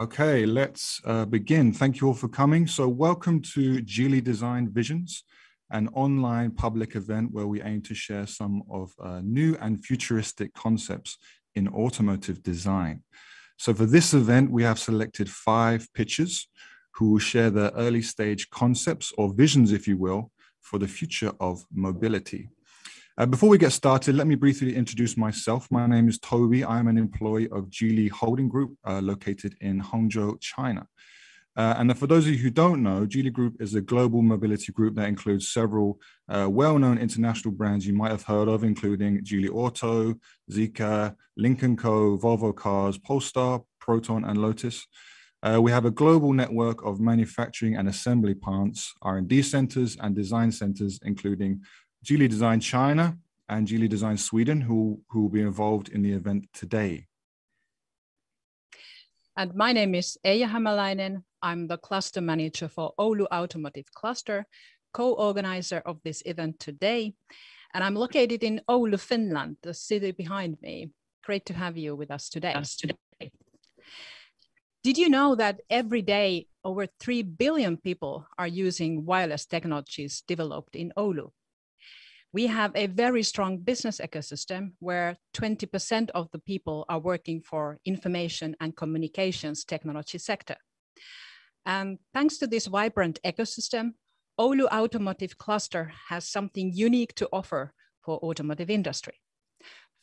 Okay, let's begin. Thank you all for coming. So welcome to Geely Design Visions, an online public event where we aim to share some of new and futuristic concepts in automotive design. So for this event, we have selected 5 pitchers who will share their early stage concepts or visions, if you will, for the future of mobility. Before we get started, let me briefly introduce myself. My name is Toby. I am an employee of Geely Holding Group, located in Hangzhou, China. And for those of you who don't know, Geely Group is a global mobility group that includes several well-known international brands you might have heard of, including Geely Auto, Zeekr, Lynk & Co, Volvo Cars, Polestar, Proton, and Lotus. We have a global network of manufacturing and assembly plants, R&D centers, and design centers, including Geely Design China and Geely Design Sweden, who will be involved in the event today. And my name is Eija Hämäläinen. I'm the cluster manager for Oulu Automotive Cluster, co-organizer of this event today. And I'm located in Oulu, Finland, the city behind me. Great to have you with us today. Did you know that every day over 3 billion people are using wireless technologies developed in Oulu? We have a very strong business ecosystem where 20% of the people are working for information and communications technology sector. And thanks to this vibrant ecosystem, Oulu Automotive Cluster has something unique to offer for automotive industry.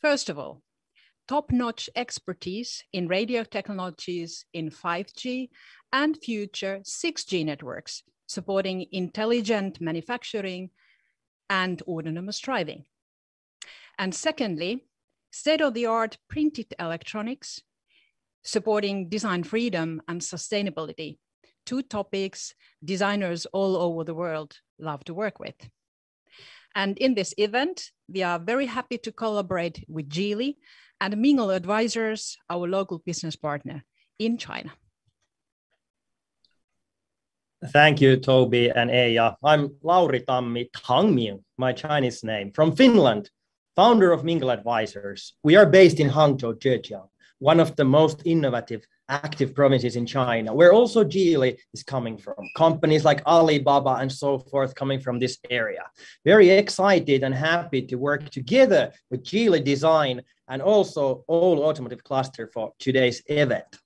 First of all, top-notch expertise in radio technologies in 5G and future 6G networks, supporting intelligent manufacturing and autonomous driving. And secondly, state-of-the-art printed electronics, supporting design freedom and sustainability, 2 topics designers all over the world love to work with. And in this event, we are very happy to collaborate with Geely and Mingle Advisors, our local business partner in China. Thank you, Toby and Eija. I'm Lauri Tammi Tangming, my Chinese name, from Finland, founder of Mingle Advisors. We are based in Hangzhou, Zhejiang, one of the most innovative, active provinces in China, where also Geely is coming from. Companies like Alibaba and so forth coming from this area. Very excited and happy to work together with Geely Design and also Oulu Automotive Cluster for today's event.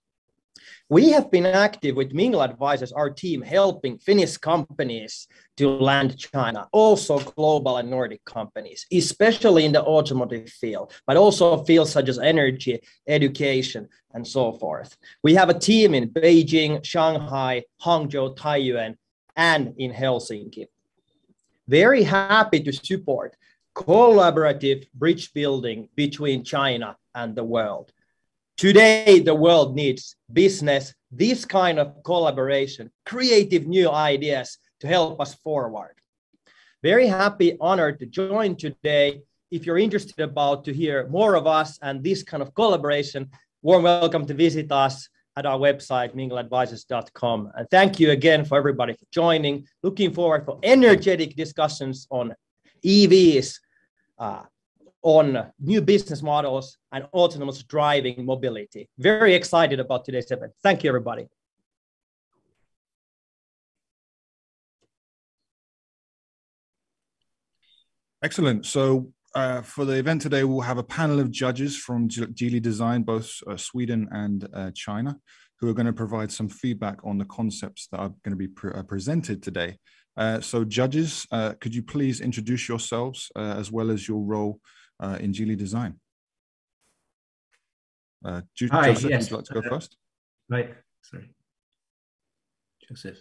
We have been active with Mingle Advisors, our team, helping Finnish companies to land China, also global and Nordic companies, especially in the automotive field, but also fields such as energy, education, and so forth. We have a team in Beijing, Shanghai, Hangzhou, Taiyuan, and in Helsinki. Very happy to support collaborative bridge building between China and the world. Today, the world needs business, this kind of collaboration, creative new ideas to help us forward. Very happy, honored to join today. If you're interested about to hear more of us and this kind of collaboration, warm welcome to visit us at our website, mingleadvisors.com. And thank you again for everybody for joining. Looking forward for energetic discussions on EVs, on new business models and autonomous driving mobility. Very excited about today's event. Thank you, everybody. Excellent. So for the event today, we'll have a panel of judges from Geely Design, both Sweden and China, who are going to provide some feedback on the concepts that are going to be presented today. So judges, could you please introduce yourselves as well as your role in Geely Design? Hi, Joseph, yes. would you like to go first? Right, sorry. Joseph.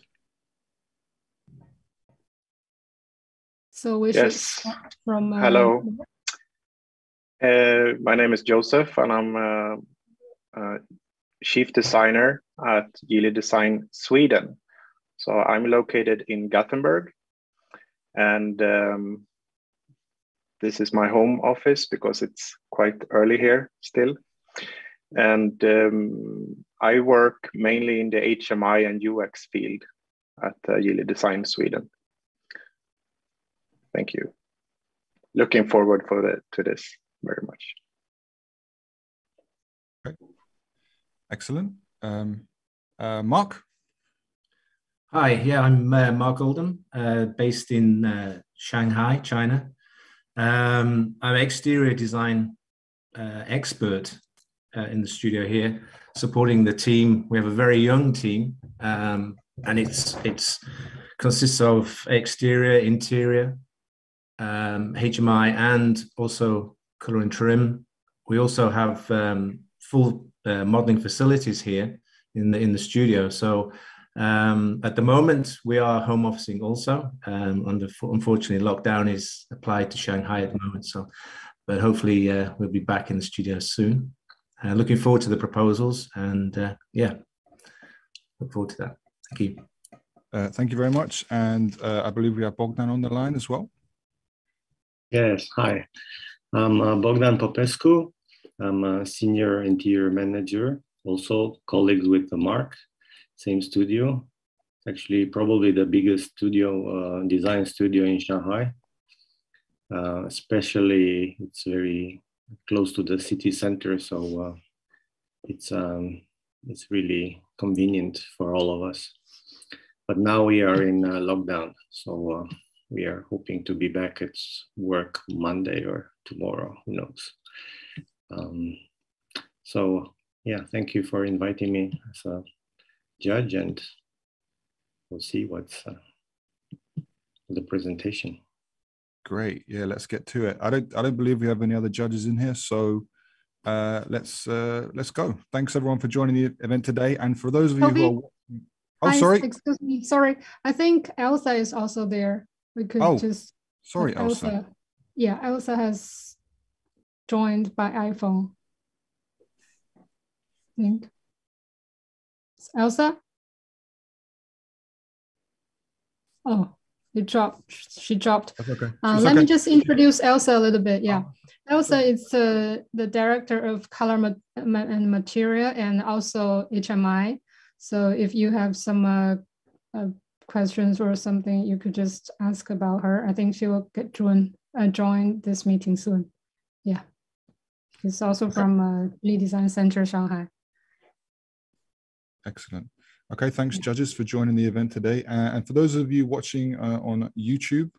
So we should start from... Hello. My name is Joseph and I'm chief designer at Geely Design Sweden. So I'm located in Gothenburg and this is my home office because it's quite early here still. And I work mainly in the HMI and UX field at Geely Design Sweden. Thank you. Looking forward to this very much. Okay. Excellent. Mark? Hi, yeah, I'm Mark Oldham, based in Shanghai, China. I'm an exterior design expert in the studio here, supporting the team. We have a very young team, and it's consists of exterior, interior, HMI, and also color and trim. We also have full modeling facilities here in the studio. So at the moment, we are home officing also. Unfortunately, lockdown is applied to Shanghai at the moment. So, but hopefully we'll be back in the studio soon. Looking forward to the proposals, and yeah, look forward to that. Thank you. Thank you very much. And I believe we have Bogdan on the line as well. Yes, hi. I'm Bogdan Popescu. I'm a senior interior manager, also colleagues with Mark, same studio. Actually, probably the biggest studio, design studio in Shanghai. Especially, it's very close to the city center, so it's really convenient for all of us. But now we are in lockdown, so we are hoping to be back at work Monday or tomorrow, who knows. So yeah, thank you for inviting me as a judge, and we'll see what's the presentation. Great, yeah, let's get to it. I don't believe we have any other judges in here, so let's go. Thanks everyone for joining the event today, and for those of you who are sorry, excuse me, sorry, I think Elsa is also there. We could just sorry, Elsa. Yeah, Elsa has joined by iPhone. I think. Elsa? Oh, it dropped. She dropped. That's okay. Let me just introduce Elsa a little bit. Yeah, Elsa is the director of color and material, and also HMI. So if you have some questions or something, you could just ask about her. I think she will join this meeting soon. Yeah, she's also from Lee Design Center, Shanghai. Excellent. Okay, thanks judges for joining the event today. And for those of you watching on YouTube,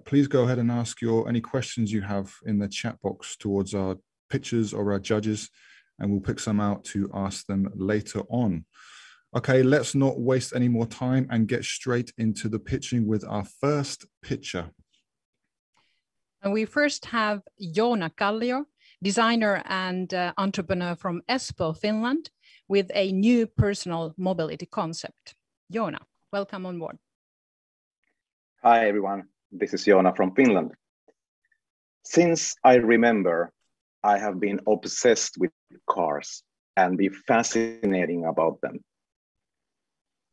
please go ahead and ask any questions you have in the chat box towards our pictures or our judges, and we'll pick some out to ask them later on. Okay, let's not waste any more time and get straight into the pitching with our first pitcher. And we first have Joona Kallio, designer and entrepreneur from Espoo, Finland, with a new personal mobility concept. Joona, welcome on board. Hi, everyone. This is Joona from Finland. Since I remember, I have been obsessed with cars and be fascinating about them.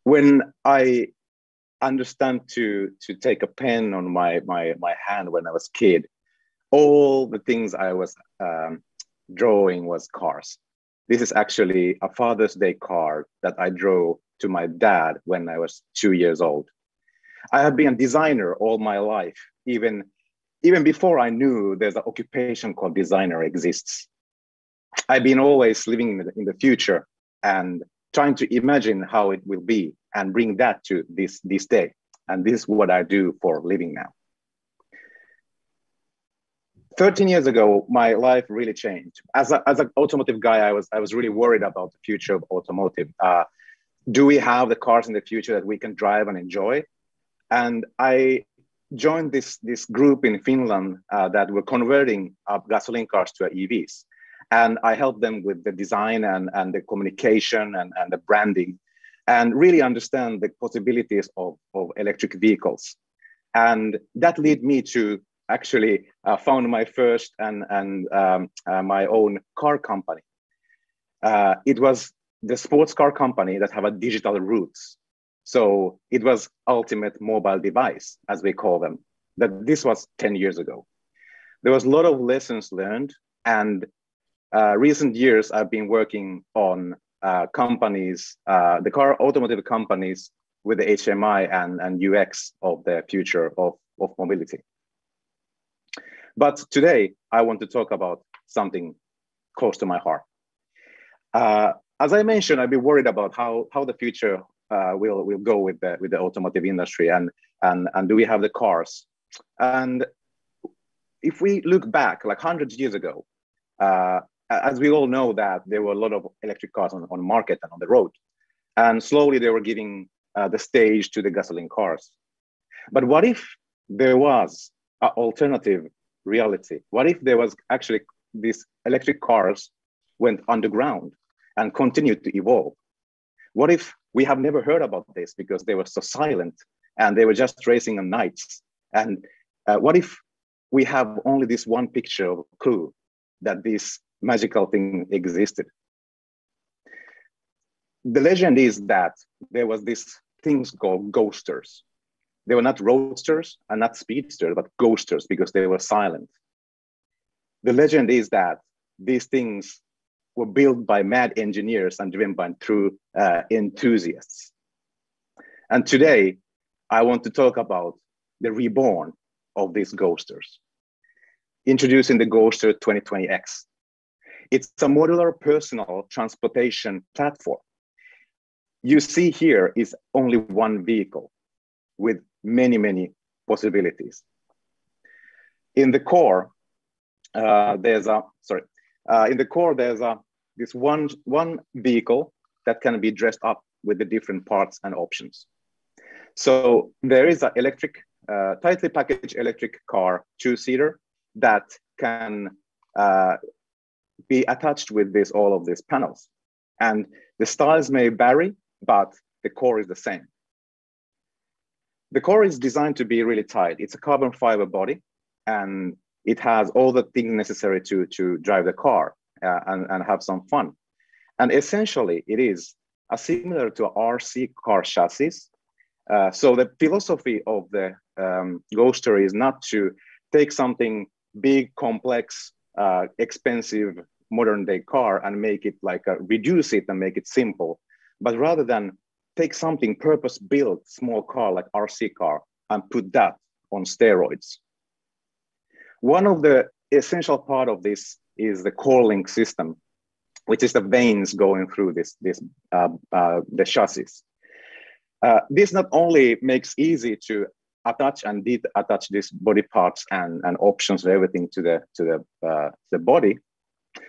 When I understand to take a pen on my hand when I was a kid, all the things I was drawing was cars. This is actually a Father's Day card that I drew to my dad when I was 2 years old. I have been a designer all my life, even before I knew there's an occupation called designer exists. I've been always living in the future and trying to imagine how it will be and bring that to this day. And this is what I do for a living now. 13 years ago, my life really changed. As an automotive guy, I was really worried about the future of automotive. Do we have the cars in the future that we can drive and enjoy? And I joined this group in Finland that were converting gasoline cars to EVs. And I helped them with the design and the communication and the branding, and really understand the possibilities of electric vehicles. And that led me to actually found my first and my own car company. It was the sports car company that have a digital roots. So it was ultimate mobile device, as we call them. That this was 10 years ago. There was a lot of lessons learned, and recent years I've been working on companies, the car automotive companies, with the HMI and UX of the future of mobility. But today I want to talk about something close to my heart. as I mentioned, I've been worried about how the future will go with the automotive industry, and do we have the cars? And if we look back like 100 years ago, as we all know that there were a lot of electric cars on the market and on the road, and slowly they were giving the stage to the gasoline cars. But what if there was an alternative reality? What if there was actually these electric cars went underground and continued to evolve? What if we have never heard about this because they were so silent and they were just racing on nights? And what if we have only this one picture of clue that this magical thing existed? The legend is that there was these things called ghosters. They were not roadsters and not speedsters, but ghosters because they were silent. The legend is that these things were built by mad engineers and driven by true enthusiasts. And today, I want to talk about the reborn of these ghosters. Introducing the Ghoster 2020X. It's a modular personal transportation platform. You see here is only one vehicle with many, many possibilities. In the core, there's this one vehicle that can be dressed up with the different parts and options. So there is an electric, tightly packaged electric car, two-seater, that can be attached with all of these panels. And the styles may vary, but the core is the same. The core is designed to be really tight. It's a carbon fiber body, and it has all the things necessary to drive the car and have some fun. And essentially, it is similar to a RC car chassis. So the philosophy of the Ghoster is not to take something big, complex, expensive, modern day car and make it like reduce it and make it simple, but rather than take something purpose-built small car like RC car and put that on steroids. One of the essential part of this is the core link system, which is the veins going through the chassis. This not only makes easy to attach and detach these body parts and options and everything to the body,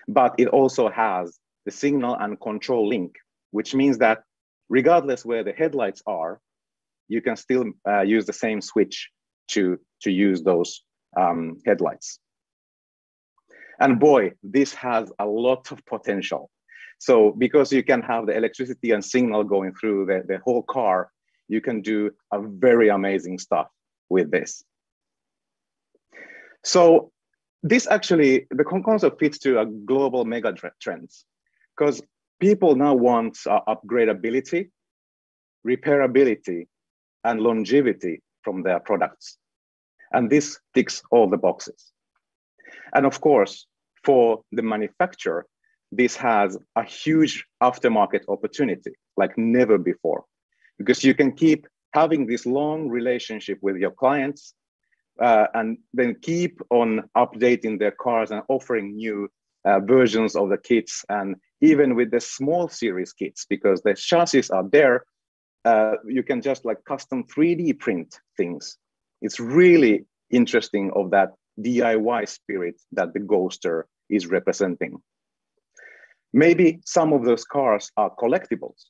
but it also has the signal and control link, which means that regardless where the headlights are, you can still use the same switch to use those headlights. And boy, this has a lot of potential. So because you can have the electricity and signal going through the whole car, you can do a very amazing stuff with this. So this actually, the concept fits to a global mega trends, because people now want upgradability, repairability, and longevity from their products. And this ticks all the boxes. And of course, for the manufacturer, this has a huge aftermarket opportunity like never before, because you can keep having this long relationship with your clients and then keep on updating their cars and offering new versions of the kits, and even with the small series kits, because the chassis are there, you can just like custom 3D print things. It's really interesting of that DIY spirit that the Ghoster is representing. Maybe some of those cars are collectibles.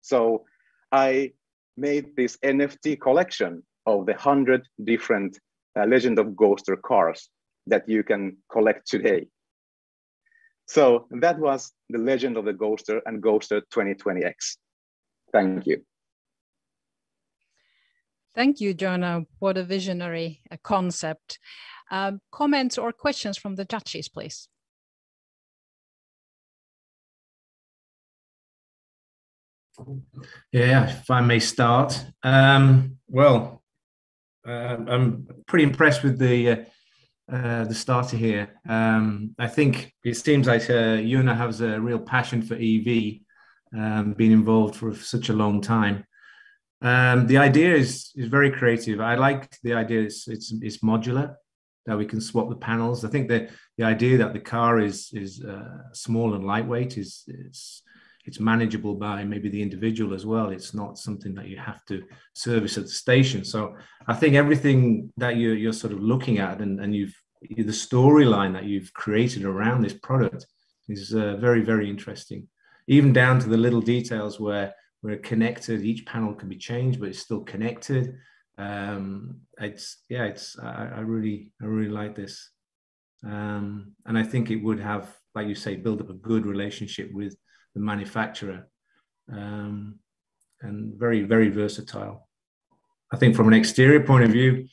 So I made this NFT collection of the 100 different Legend of Ghoster cars that you can collect today. So that was the Legend of the Ghoster and Ghoster 2020X. Thank you. Thank you, Joona. What a visionary concept. Comments or questions from the judges, please. Yeah, if I may start. Well, I'm pretty impressed with the starter here. I think it seems like Joona has a real passion for EV, been involved for such a long time. The idea is very creative. I like the idea it's modular, that we can swap the panels. I think the idea that the car is small and lightweight is it's manageable by maybe the individual as well. It's not something that you have to service at the station. So I think everything that you're sort of looking at and the storyline that you've created around this product is very, very interesting. Even down to the little details where we're connected, each panel can be changed, but it's still connected. I really like this. And I think it would have, like you say, build up a good relationship with the manufacturer, and very, very versatile. I think from an exterior point of view,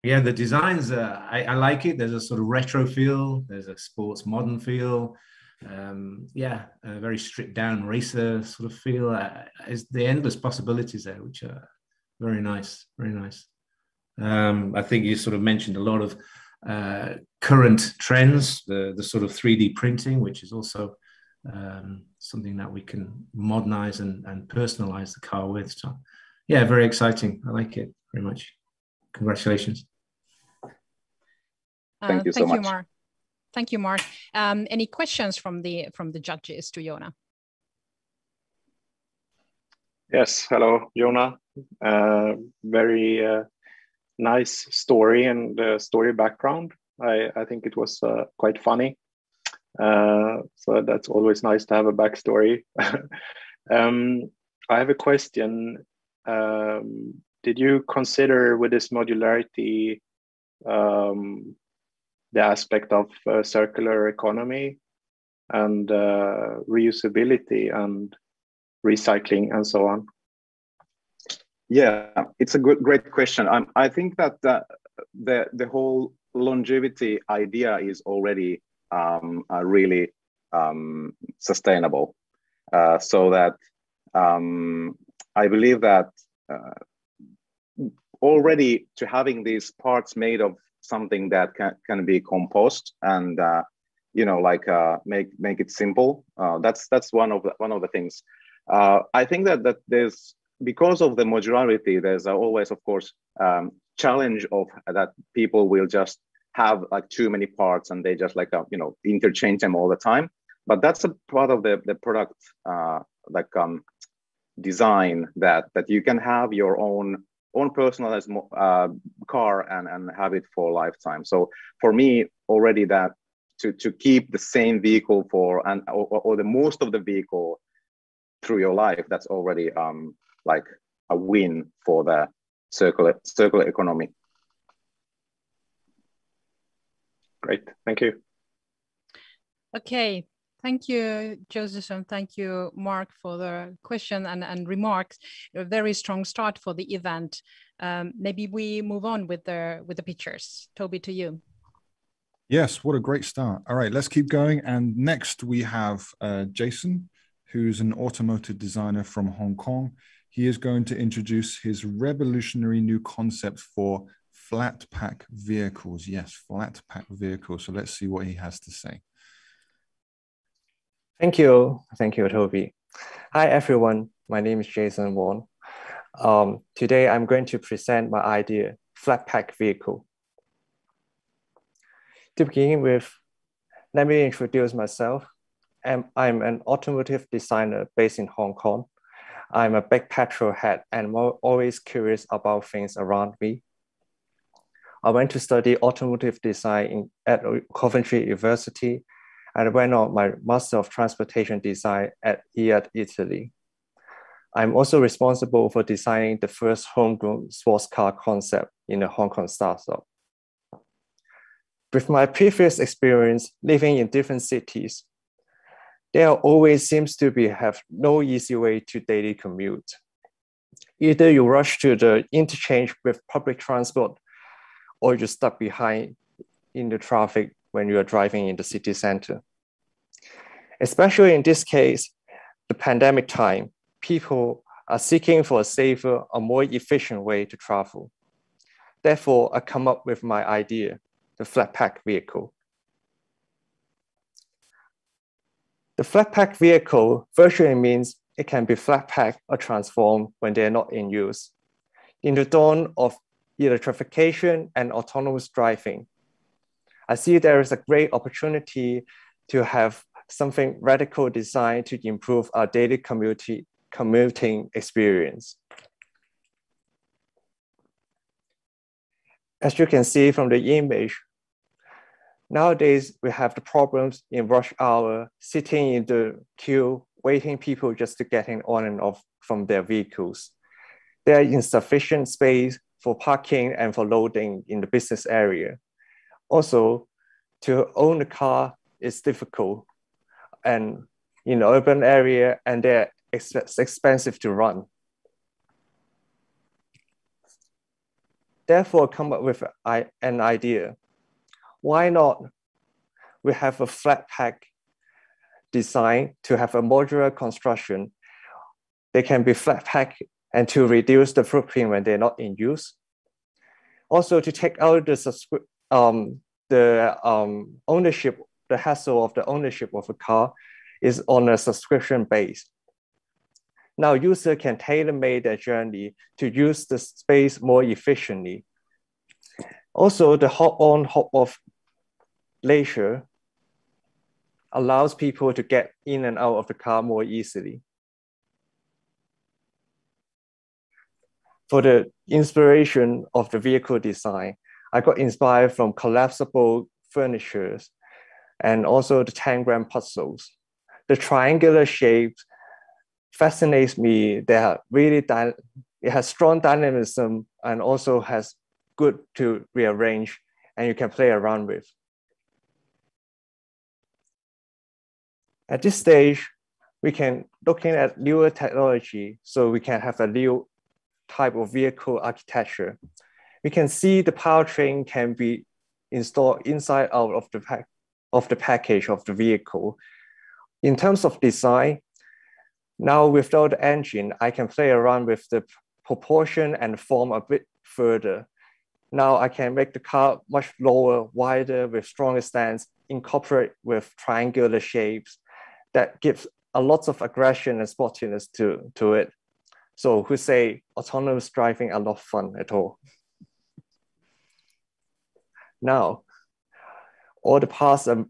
yeah, the designs, I like it. There's a sort of retro feel, there's a sports modern feel. A very stripped down racer sort of feel. Is the endless possibilities there, which are very nice, very nice. I think you sort of mentioned a lot of current trends, the sort of 3D printing, which is also something that we can modernize and personalize the car with. So yeah, very exciting. I like it very much. Congratulations. Thank you so much. Mark. Thank you, Mark. Any questions from the judges to Joona? Yes, hello, Joona. Very nice story and story background. I think it was quite funny. So that's always nice to have a backstory. I have a question. Did you consider with this modularity the aspect of circular economy and reusability and recycling and so on? Yeah, it's a great question. I think that the whole longevity idea is already really sustainable. So that I believe that already to having these parts made of something that can be composed and make it simple. That's one of the things. I think that there's, because of the modularity, there's always, of course, challenge of that people will just have like too many parts and they just interchange them all the time. But that's a part of the product design that you can have your own personalized car and have it for a lifetime. So for me, already that to keep the same vehicle or the most of the vehicle through your life, that's already like a win for the circular economy. Great, thank you. Okay, thank you, Joseph, and thank you, Mark, for the question and remarks. A very strong start for the event. Maybe we move on with the pictures. Toby, to you. Yes, what a great start. All right, let's keep going. And next we have Jason, who's an automotive designer from Hong Kong. He is going to introduce his revolutionary new concept for flat pack vehicles. Yes, flat pack vehicles. So let's see what he has to say. Thank you, Toby. Hi, everyone. My name is Jason Wong. Today, I'm going to present my idea, flat pack vehicle. To begin with, let me introduce myself. I'm an automotive designer based in Hong Kong. I'm a big petrol head and always curious about things around me. I went to study automotive design at Coventry University, and I went on my Master of Transportation Design at IAD, Italy. I'm also responsible for designing the first homegrown sports car concept in a Hong Kong startup. With my previous experience living in different cities, there always seems to have no easy way to daily commute. Either you rush to the interchange with public transport, or you're stuck behind in the traffic when you are driving in the city center. Especially in this case, the pandemic time, people are seeking for a safer, a more efficient way to travel. Therefore, I come up with my idea, the flat pack vehicle. The flat pack vehicle virtually means it can be flat packed or transformed when they're not in use. In the dawn of electrification and autonomous driving, I see there is a great opportunity to have something radical designed to improve our daily commuting experience. As you can see from the image, nowadays we have the problems in rush hour, sitting in the queue, waiting people just to get in on and off from their vehicles. There are insufficient space for parking and for loading in the business area. Also, to own a car is difficult and in the urban area, and they're expensive to run. Therefore, come up with an idea. Why not we have a flat pack design to have a modular construction? They can be flat pack and to reduce the footprint when they're not in use. Also to take out the ownership, the hassle of the ownership of a car is on a subscription base. Now user can tailor-make their journey to use the space more efficiently. Also the hop-on, hop-off leisure allows people to get in and out of the car more easily. For the inspiration of the vehicle design, I got inspired from collapsible furnitures and also the tangram puzzles. The triangular shapes fascinates me. They are really, it has strong dynamism and also has good to rearrange and you can play around with. At this stage, we can looking at newer technology so we can have a new type of vehicle architecture. We can see the powertrain can be installed inside out of the package of the vehicle. In terms of design, now without the engine, I can play around with the proportion and form a bit further. Now I can make the car much lower, wider with stronger stance, incorporate with triangular shapes that gives a lot of aggression and sportiness to it. So who say autonomous driving are not fun at all? Now, all the parts are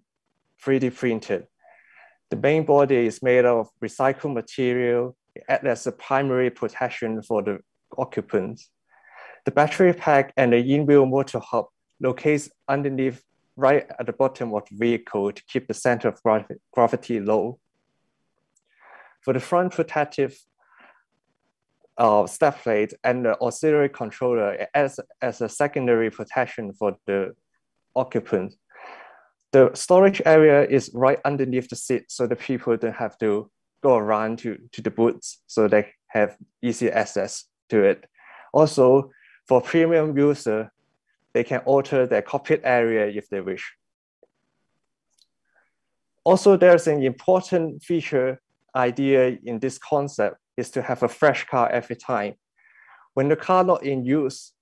3D printed. The main body is made of recycled material. It acts as a primary protection for the occupants. The battery pack and the in-wheel motor hub locates underneath right at the bottom of the vehicle to keep the center of gravity low. For the front protective step plate and the auxiliary controller, it acts as a secondary protection for the occupant. The storage area is right underneath the seat so the people don't have to go around to the boots, so they have easy access to it. Also, for premium user, they can alter their cockpit area if they wish. Also, there's an important feature idea in this concept is to have a fresh car every time. When the car not in use,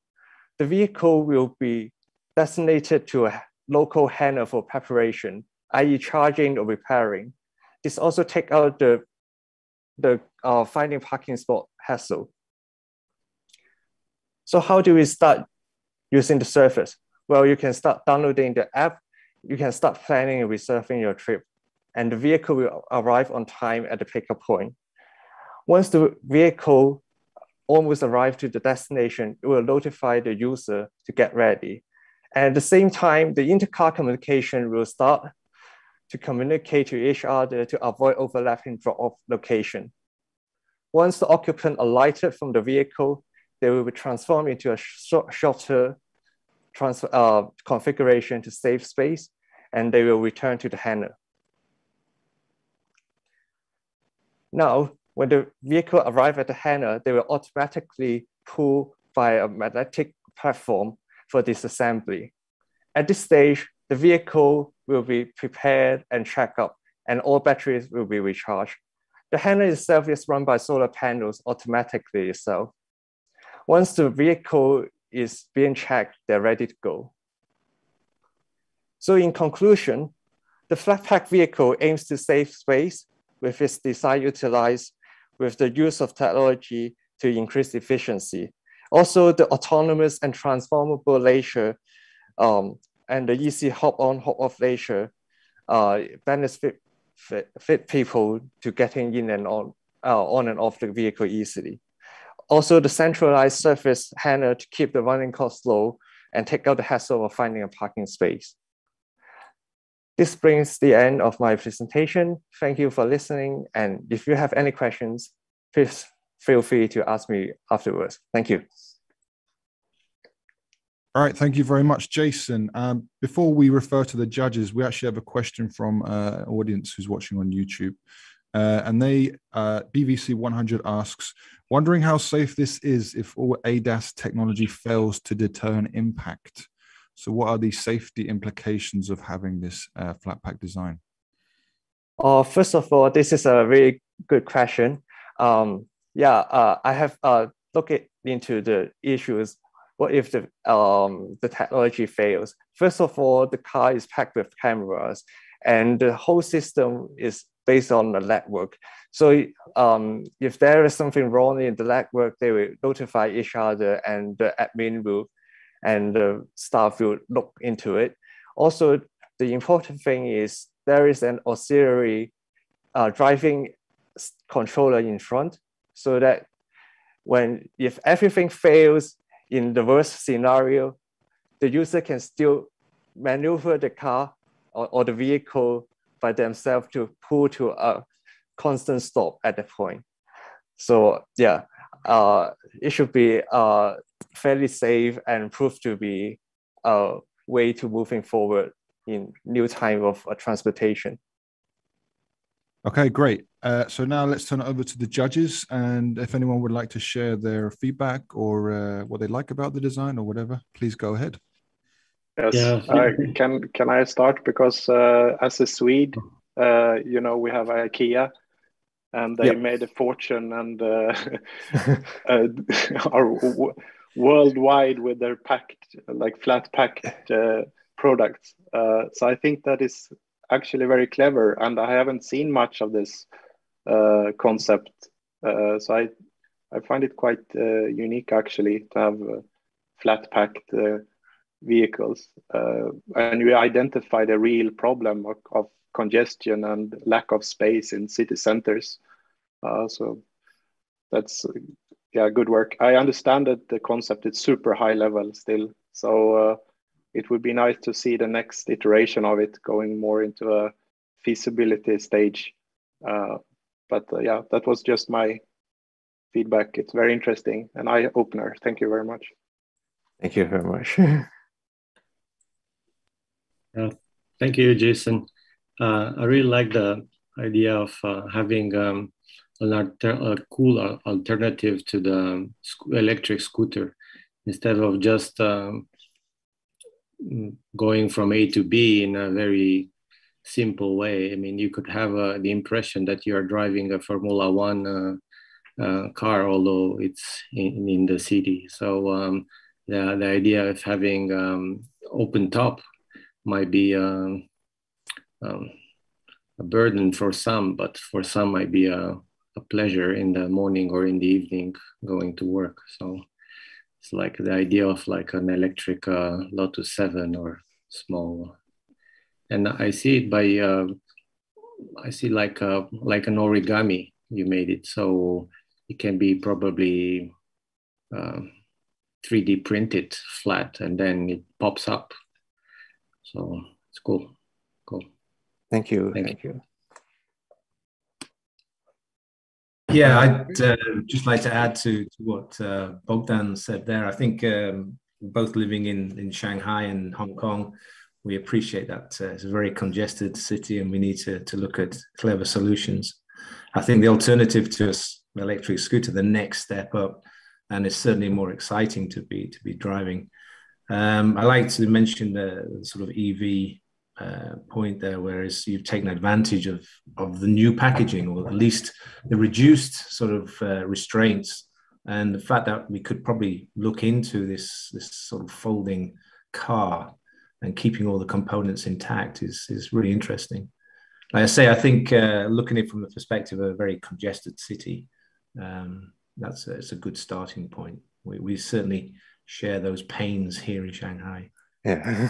the vehicle will be designated to a local hangar for preparation, i.e. charging or repairing. This also take out the finding parking spot hassle. So how do we start using the service? Well, you can start downloading the app, you can start planning and reserving your trip, and the vehicle will arrive on time at the pickup point. Once the vehicle almost arrives to the destination, it will notify the user to get ready. And at the same time, the inter-car communication will start to communicate to each other to avoid overlapping drop-off location. Once the occupant alighted from the vehicle, they will be transformed into a shorter configuration to save space, and they will return to the hangar. Now, when the vehicle arrives at the hangar, they will automatically pull by a magnetic platform for disassembly. At this stage, the vehicle will be prepared and checked up, and all batteries will be recharged. The hangar itself is run by solar panels automatically itself. Once the vehicle is being checked, they're ready to go. So in conclusion, the flat pack vehicle aims to save space with its design utilized with the use of technology to increase efficiency. Also, the autonomous and transformable leisure and the easy hop-on, hop-off leisure benefit fit people to getting in and on and off the vehicle easily. Also, the centralized surface handler to keep the running costs low and take out the hassle of finding a parking space. This brings the end of my presentation. Thank you for listening. And if you have any questions, please feel free to ask me afterwards. Thank you. All right, thank you very much, Jason. Before we refer to the judges, we actually have a question from an audience who's watching on YouTube. And BVC 100 asks, wondering how safe this is if all ADAS technology fails to deter an impact. So what are the safety implications of having this flat pack design? First of all, this is a very good question. I have looked into the issues. What if the technology fails? First of all, the car is packed with cameras and the whole system is based on the network. So if there is something wrong in the network, they will notify each other and the admin will and the staff will look into it. Also, the important thing is there is an auxiliary driving controller in front so that if everything fails in the worst scenario, the user can still maneuver the car or the vehicle by themselves to pull to a constant stop at the point. So yeah, it should be fairly safe and prove to be a way to moving forward in new time of transportation. Okay, great. So now let's turn it over to the judges. And if anyone would like to share their feedback or what they like about the design or whatever, please go ahead. Yes, Yeah. Can I start? Because as a Swede, you know, we have IKEA and they made a fortune and are worldwide with their packed, like flat packed products. So I think that is actually very clever, and I haven't seen much of this concept. So I find it quite unique actually to have flat packed vehicles, and you identify the real problem of congestion and lack of space in city centers. So that's good work. I understand that the concept is super high level still, so it would be nice to see the next iteration of it going more into a feasibility stage. But that was just my feedback. It's very interesting, an eye opener. Thank you very much. Thank you very much. Thank you, Jason. I really like the idea of having a cool alternative to the electric scooter instead of just going from A to B in a very simple way. I mean, you could have the impression that you are driving a Formula One car, although it's in the city. So the idea of having open top might be a burden for some, but for some might be a pleasure in the morning or in the evening going to work. So it's like the idea of like an electric Lotus 7 or small. And I see it by, I see like an origami, you made it. So it can be probably 3D printed flat and then it pops up. So it's cool. Cool. Thank you. Thank you. Yeah, I'd just like to add to what Bogdan said there. I think both living in Shanghai and Hong Kong, we appreciate that it's a very congested city and we need to look at clever solutions. I think the alternative to an electric scooter, the next step up, and it's certainly more exciting to be driving. I like to mention the sort of EV point there, whereas you've taken advantage of the new packaging, or at least the reduced sort of restraints, and the fact that we could probably look into this sort of folding car and keeping all the components intact is really interesting. Like I say, I think looking at it from the perspective of a very congested city, it's a good starting point. We certainly share those pains here in Shanghai. Yeah.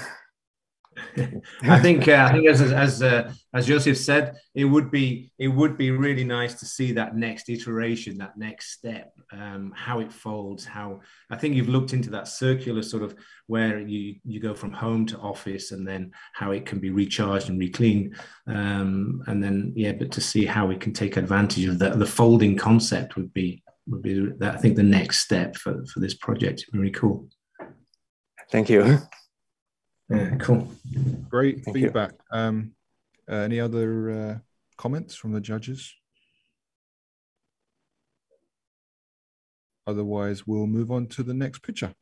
I think as Joseph said, it would be really nice to see that next iteration, that next step, how it folds. How I think you've looked into that circular sort of where you go from home to office, and then how it can be recharged and recleaned, and then but to see how we can take advantage of the folding concept would be that, I think, the next step for this project. Really cool. Thank you. Yeah, cool. Great Thank feedback. Any other comments from the judges? Otherwise, we'll move on to the next picture.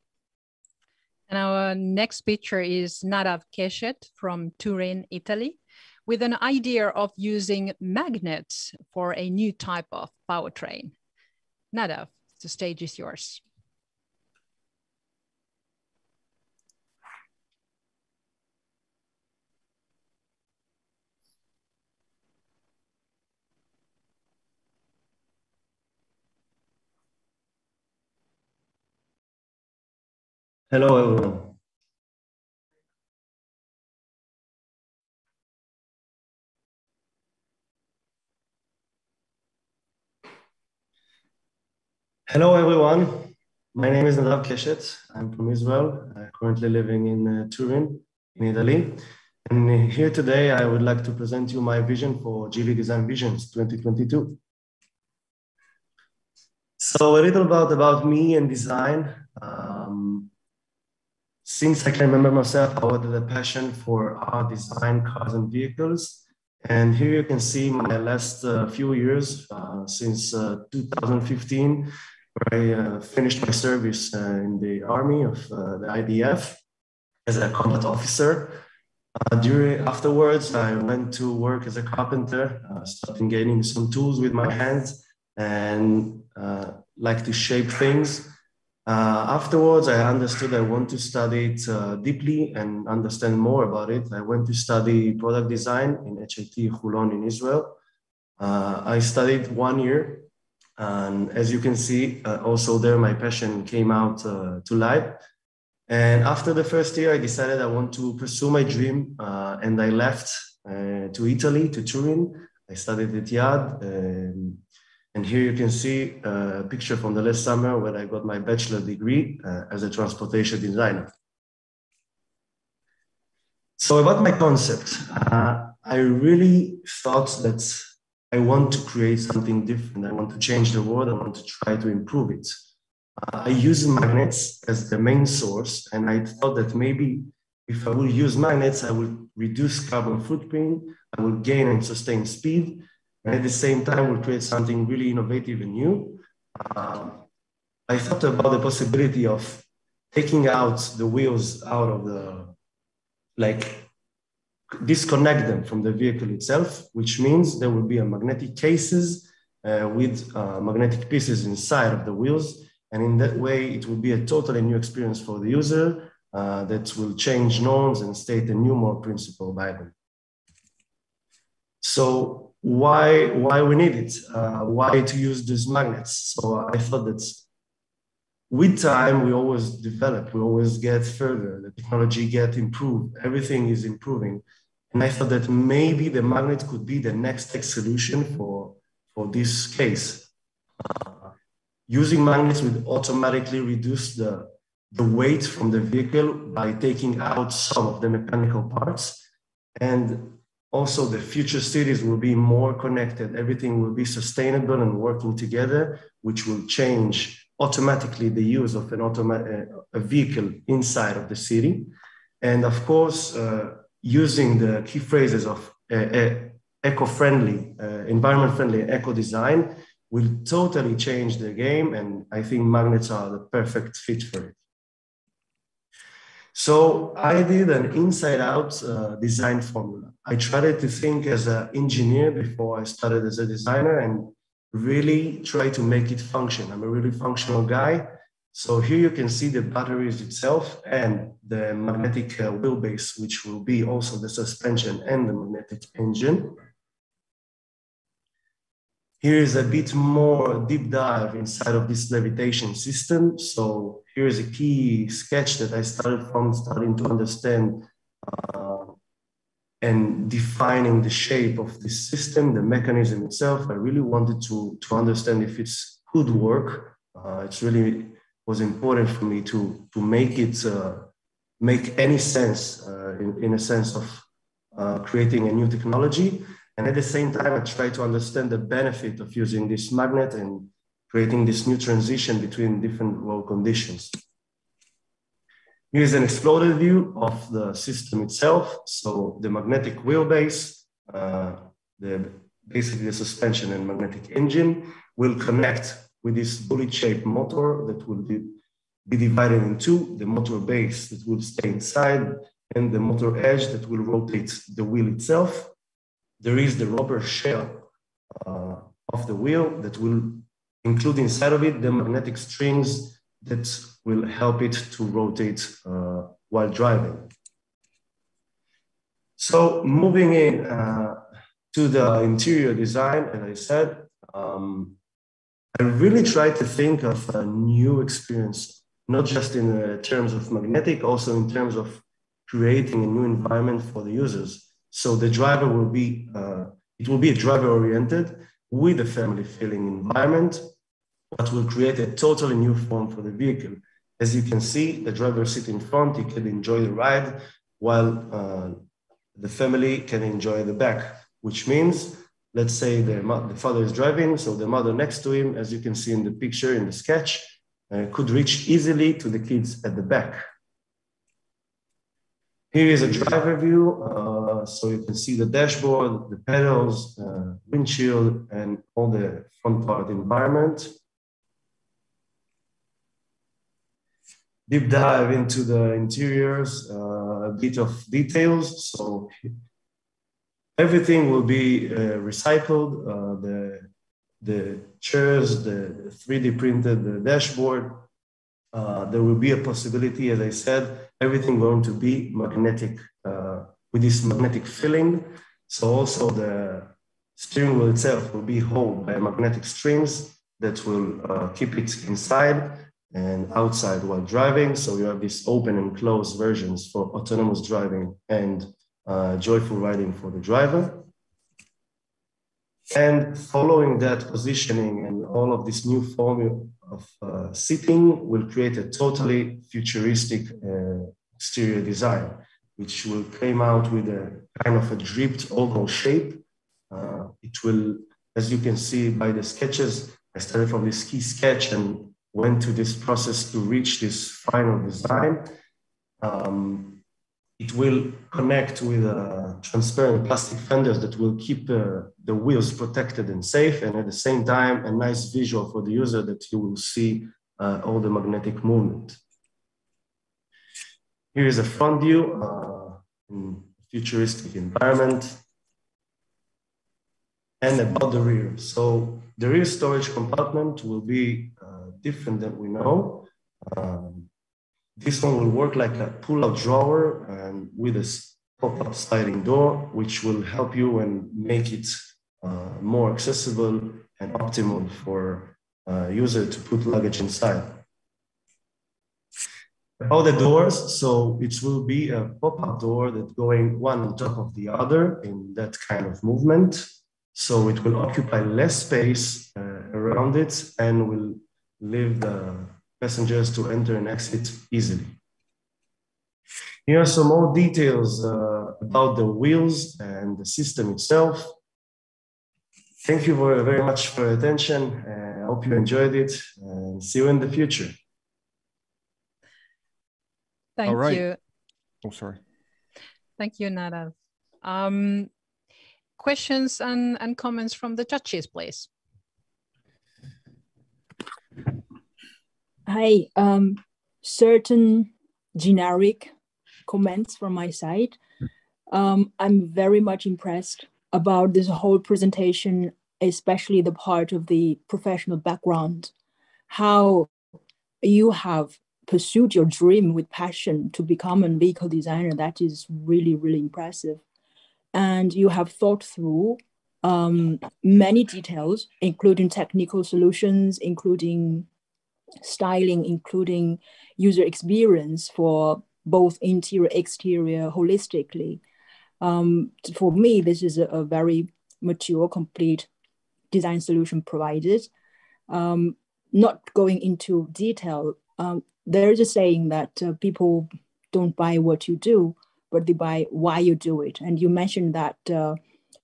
And our next picture is Nadav Keshet from Turin, Italy, with an idea of using magnets for a new type of powertrain. Nadav, the stage is yours. Hello, everyone. Hello, everyone. My name is Nadav Keshet. I'm from Israel, currently living in Turin, in Italy. And here today, I would like to present you my vision for Geely Design Visions 2022. So a little about me and design. Since I can remember myself, I had a passion for art, design, cars and vehicles. And here you can see my last few years, since 2015, where I finished my service in the army of the IDF as a combat officer. Afterwards, I went to work as a carpenter, started gaining some tools with my hands and like to shape things. Afterwards, I understood I want to study it deeply and understand more about it. I went to study product design in HIT Holon in Israel. I studied 1 year, and as you can see, also there my passion came out to light. And after the first year, I decided I want to pursue my dream, and I left to Italy, to Turin. I studied at YAD. And here you can see a picture from the last summer when I got my bachelor degree as a transportation designer. So about my concept, I really thought that I want to create something different. I want to change the world. I want to try to improve it. I use magnets as the main source. And I thought that maybe if I will use magnets, I will reduce carbon footprint. I will gain and sustain speed. And at the same time, we'll create something really innovative and new. I thought about the possibility of taking out the wheels out of the, disconnect them from the vehicle itself, which means there will be a magnetic cases with magnetic pieces inside of the wheels. And in that way, it will be a totally new experience for the user that will change norms and state a new more principle by them. So, why we need it? Why to use these magnets? So I thought that with time, we always develop, we always get further, the technology get improved, everything is improving. And I thought that maybe the magnet could be the next tech solution for this case. Using magnets would automatically reduce the weight from the vehicle by taking out some of the mechanical parts. And also, the future cities will be more connected. Everything will be sustainable and working together, which will change automatically the use of a vehicle inside of the city. And of course, using the key phrases of eco-friendly, environment-friendly, eco-design will totally change the game. And I think magnets are the perfect fit for it. So I did an inside-out design formula. I tried to think as an engineer before I started as a designer and really try to make it function. I'm a really functional guy. So here you can see the batteries itself and the magnetic wheelbase, which will be also the suspension and the magnetic engine. Here is a bit more deep dive inside of this levitation system. So here is a key sketch that I started from, starting to understand and defining the shape of this system, the mechanism itself. I really wanted to understand if it could work. It's really was important for me to make it make any sense in a sense of creating a new technology. And at the same time, I try to understand the benefit of using this magnet and creating this new transition between different road conditions. Here's an exploded view of the system itself. So the magnetic wheelbase, basically the suspension and magnetic engine will connect with this bullet-shaped motor that will be divided in two, the motor base that will stay inside and the motor edge that will rotate the wheel itself. There is the rubber shell of the wheel that will include inside of it the magnetic strings that will help it to rotate while driving. So moving in to the interior design, as I said, I really tried to think of a new experience, not just in terms of magnetic, also in terms of creating a new environment for the users. So the driver will be, it will be a driver-oriented with a family-feeling environment, but will create a totally new form for the vehicle. As you can see, the driver sits in front, he can enjoy the ride, while the family can enjoy the back, which means, let's say the father is driving, so the mother next to him, as you can see in the picture, in the sketch, could reach easily to the kids at the back. Here is a driver view, so you can see the dashboard, the pedals, windshield, and all the front part environment. Deep dive into the interiors, a bit of details. So everything will be recycled, the chairs, the 3D printed the dashboard. There will be a possibility, as I said, everything going to be magnetic, with this magnetic filling. So also the steering wheel itself will be held by magnetic strings that will keep it inside and outside while driving. So you have these open and closed versions for autonomous driving and joyful riding for the driver. And following that positioning and all of this new form of seating will create a totally futuristic exterior design, which will come out with a kind of a dripped oval shape. It will, as you can see by the sketches, I started from this key sketch and went to this process to reach this final design. It will connect with transparent plastic fenders that will keep the wheels protected and safe, and at the same time, a nice visual for the user that you will see all the magnetic movement. Here is a front view in futuristic environment. And about the rear. So the rear storage compartment will be different than we know. This one will work like a pull-out drawer and with a pop-up sliding door, which will help you and make it more accessible and optimal for a user to put luggage inside. About the doors, so it will be a pop-up door that's going one on top of the other in that kind of movement. So it will occupy less space around it and will leave the passengers to enter and exit easily. Here are some more details about the wheels and the system itself. Thank you very much for your attention. I hope you enjoyed it and see you in the future. Thank you. Oh, sorry. Thank you, Nadav. Questions and comments from the judges, please. Hi, certain generic comments from my side. I'm very much impressed about this whole presentation, especially the part of the professional background, how you have pursued your dream with passion to become a vehicle designer. That is really, really impressive. And you have thought through many details, including technical solutions, including styling, including user experience for both interior, exterior, holistically. For me, this is a very mature, complete design solution provided. Not going into detail, there is a saying that people don't buy what you do, but they buy why you do it. And you mentioned that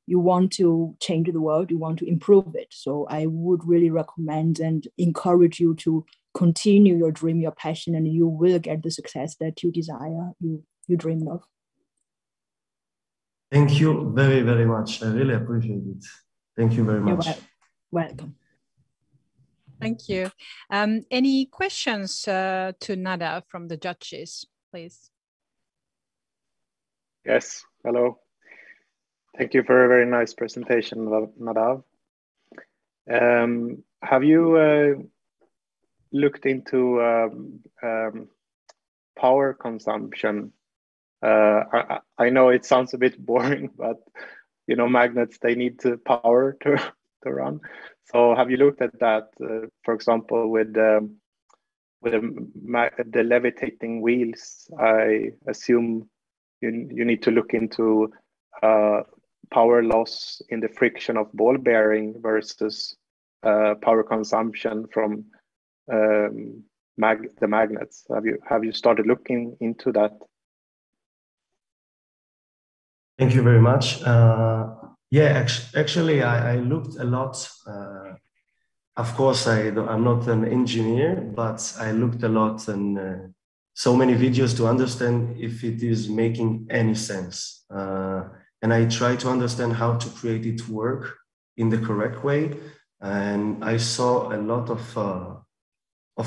you want to change the world, you want to improve it. So I would really recommend and encourage you to continue your dream, your passion, and you will get the success that you desire, you dream of. Thank you very, very much. I really appreciate it. Thank you very much. You're welcome. Thank you. Any questions to Nadav from the judges, please? Yes, hello. Thank you for a very nice presentation, Nadav. Have you looked into power consumption? I know it sounds a bit boring, but you know, magnets, they need power to run. So have you looked at that, for example, with the levitating wheels? I assume you need to look into power loss in the friction of ball bearing versus power consumption from the magnets. Have you started looking into that? Thank you very much. Yeah, actually, I looked a lot. Of course, I'm not an engineer, but I looked a lot and so many videos to understand if it is making any sense. And I try to understand how to create it work in the correct way. And I saw a lot of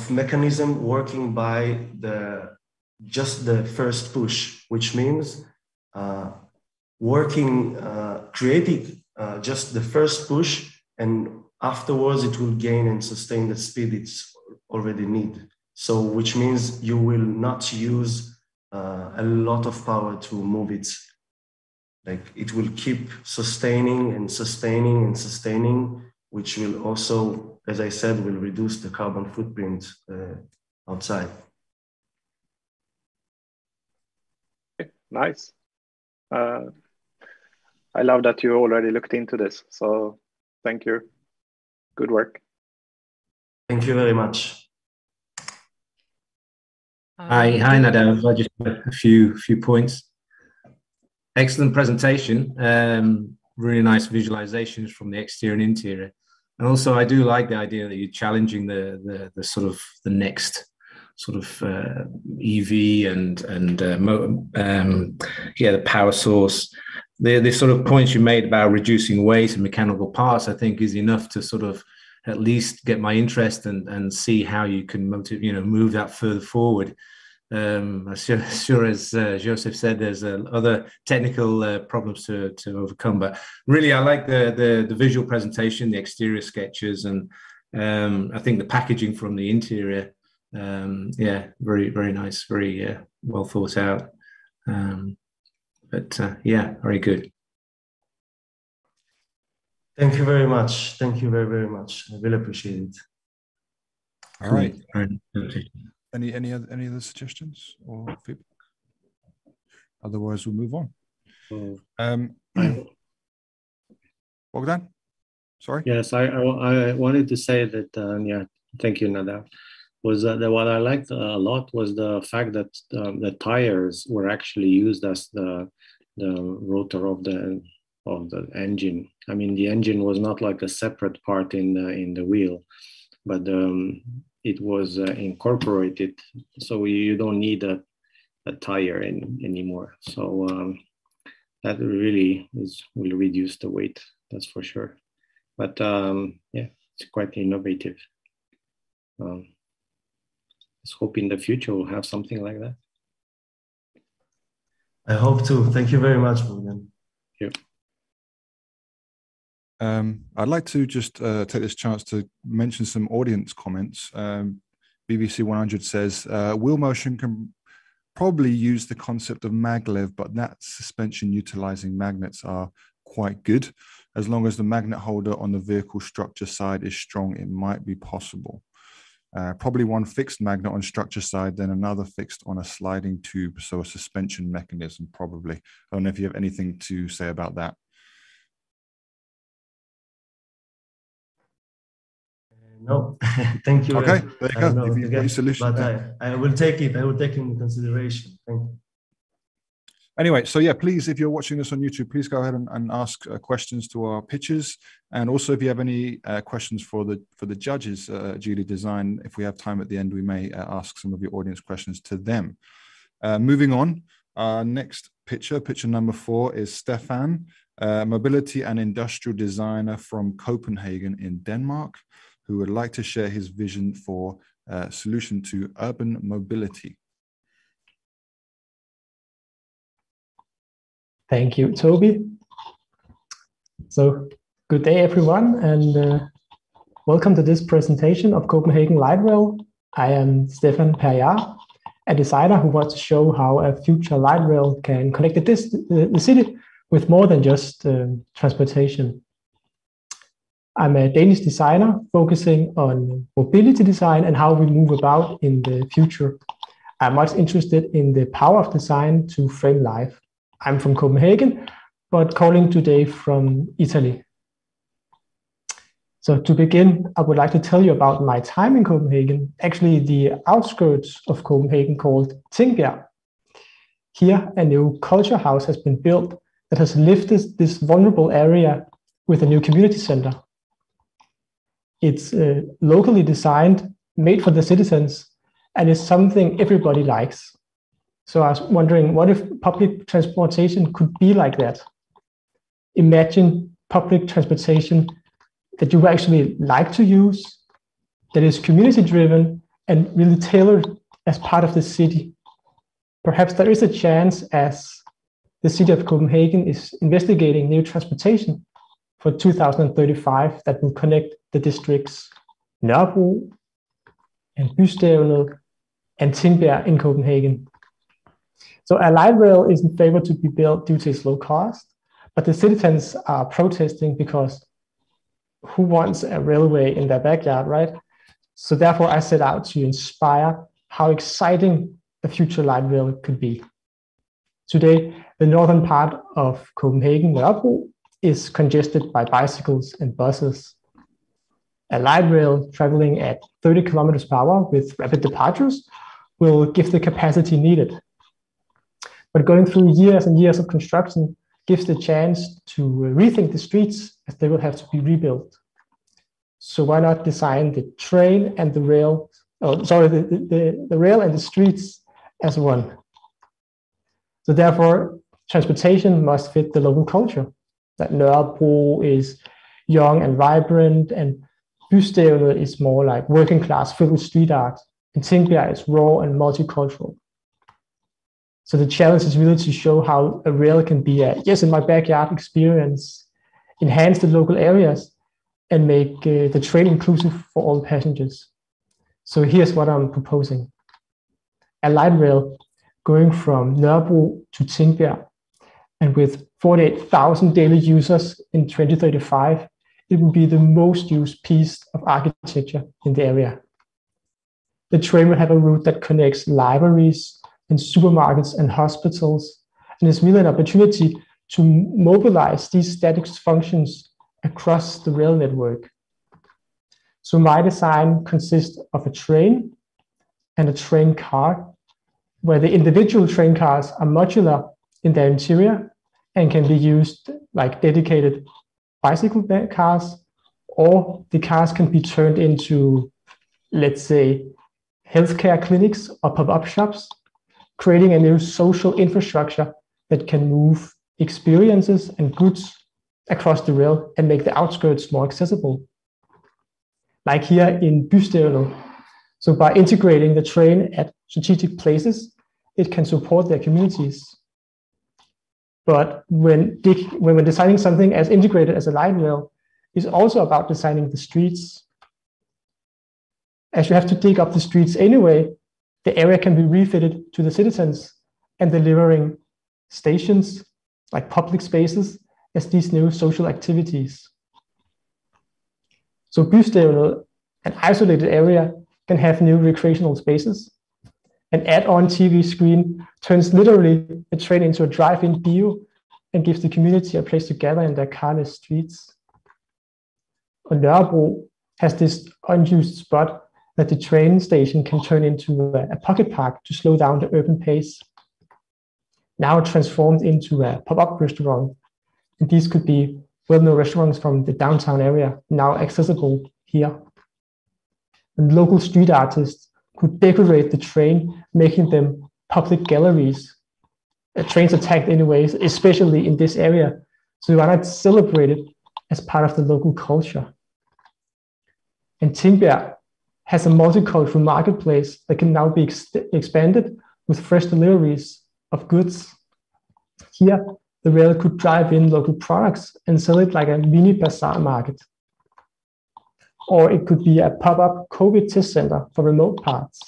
mechanism working by just the first push, which means creating just the first push, and afterwards it will gain and sustain the speed it's already need. So which means you will not use a lot of power to move it. Like it will keep sustaining and sustaining and sustaining, which will also, as I said, will reduce the carbon footprint outside. Nice. I love that you already looked into this. So thank you. Good work. Thank you very much. Hi, Nadav. I just have a few points. Excellent presentation. Really nice visualizations from the exterior and interior. And also, I do like the idea that you're challenging the sort of the next sort of EV and the power source. The sort of points you made about reducing weight and mechanical parts, I think, is enough to sort of at least get my interest and see how you can move that further forward. Sure, as Joseph said, there's other technical problems to overcome, but really I like the visual presentation, the exterior sketches, and I think the packaging from the interior, very, very nice, very well thought out. Yeah, very good. Thank you very much. Thank you very, very much. I really appreciate it. All right. Any other suggestions or feedback? Otherwise, we'll move on. Bogdan, sorry. Yes, I wanted to say that. Thank you, Nadav. Was that what I liked a lot was the fact that the tires were actually used as the rotor of the engine. I mean, the engine was not like a separate part in the wheel, but it was incorporated, so you don't need a tire anymore. So that really will reduce the weight, that's for sure. But it's quite innovative. Let's hope in the future we'll have something like that. I hope to. Thank you very much, Bogdan. Thank you. I'd like to just take this chance to mention some audience comments. BBC 100 says, wheel motion can probably use the concept of maglev, but that suspension utilizing magnets are quite good. As long as the magnet holder on the vehicle structure side is strong, it might be possible. Probably one fixed magnet on structure side, then another fixed on a sliding tube, so a suspension mechanism probably. I don't know if you have anything to say about that. No, thank you. Okay, there you go. You've got your solution. But I will take it. I will take it into consideration. Thank you. Anyway, so yeah, please, if you're watching this on YouTube, please go ahead and ask questions to our pitchers. And also, if you have any questions for the judges at Geely Design, if we have time at the end, we may ask some of your audience questions to them. Moving on, our next pitcher number 4 is Stefan, mobility and industrial designer from Copenhagen in Denmark, who would like to share his vision for a solution to urban mobility. Thank you, Toby. So good day, everyone, and welcome to this presentation of Copenhagen Light Rail. I am Stefan Perriard, a designer who wants to show how a future light rail can connect the city with more than just transportation. I'm a Danish designer focusing on mobility design and how we move about in the future. I'm much interested in the power of design to frame life. I'm from Copenhagen, but calling today from Italy. So to begin, I would like to tell you about my time in Copenhagen, actually the outskirts of Copenhagen called Tingbjerg. Here, a new culture house has been built that has lifted this vulnerable area with a new community center. It's locally designed, made for the citizens, and is something everybody likes. So I was wondering, what if public transportation could be like that? Imagine public transportation that you actually like to use, that is community-driven and really tailored as part of the city. Perhaps there is a chance, as the city of Copenhagen is investigating new transportation for 2035 that will connect the districts Nørrebro and Bystævnet and Tingbjerg in Copenhagen. So a light rail is in favor to be built due to its low cost, but the citizens are protesting because who wants a railway in their backyard, right? So therefore I set out to inspire how exciting the future light rail could be. Today, the northern part of Copenhagen, Nørrebro, is congested by bicycles and buses. A light rail traveling at 30 kilometers per hour with rapid departures will give the capacity needed. But going through years and years of construction gives the chance to rethink the streets, as they will have to be rebuilt. So why not design the train and the rail, the rail and the streets as one? So therefore, transportation must fit the local culture. That Nørrebro is young and vibrant, and Bystævnet is more like working class, filled with street art, and Tingbjerg is raw and multicultural. So the challenge is really to show how a rail can be a yes in my backyard experience, enhance the local areas, and make the train inclusive for all passengers. So here's what I'm proposing. A light rail going from Nørrebro to Tingbjerg, and with 48,000 daily users in 2035, it will be the most used piece of architecture in the area. The train will have a route that connects libraries and supermarkets and hospitals, and it's really an opportunity to mobilize these static functions across the rail network. So my design consists of a train and a train car, where the individual train cars are modular in their interior and can be used like dedicated bicycle cars, or the cars can be turned into, let's say, healthcare clinics or pop-up shops, creating a new social infrastructure that can move experiences and goods across the rail and make the outskirts more accessible. Like here in Bystævnet. So by integrating the train at strategic places, it can support their communities. But when we're designing something as integrated as a light rail, it's also about designing the streets. As you have to dig up the streets anyway, the area can be refitted to the citizens and delivering stations like public spaces as these new social activities. So Bystævnet, an isolated area, can have new recreational spaces. An add-on TV screen turns literally the train into a drive-in bio and gives the community a place to gather in their carless streets. And Nørrebro has this unused spot that the train station can turn into a pocket park to slow down the urban pace. Now transformed into a pop-up restaurant. And these could be well-known restaurants from the downtown area, now accessible here. And local street artists could decorate the train, making them public galleries. Trains are tagged anyways, especially in this area. So why not celebrate it as part of the local culture? And Tingbjerg has a multicultural marketplace that can now be expanded with fresh deliveries of goods. Here, the rail could drive in local products and sell it like a mini bazaar market. Or it could be a pop-up COVID test center for remote parts.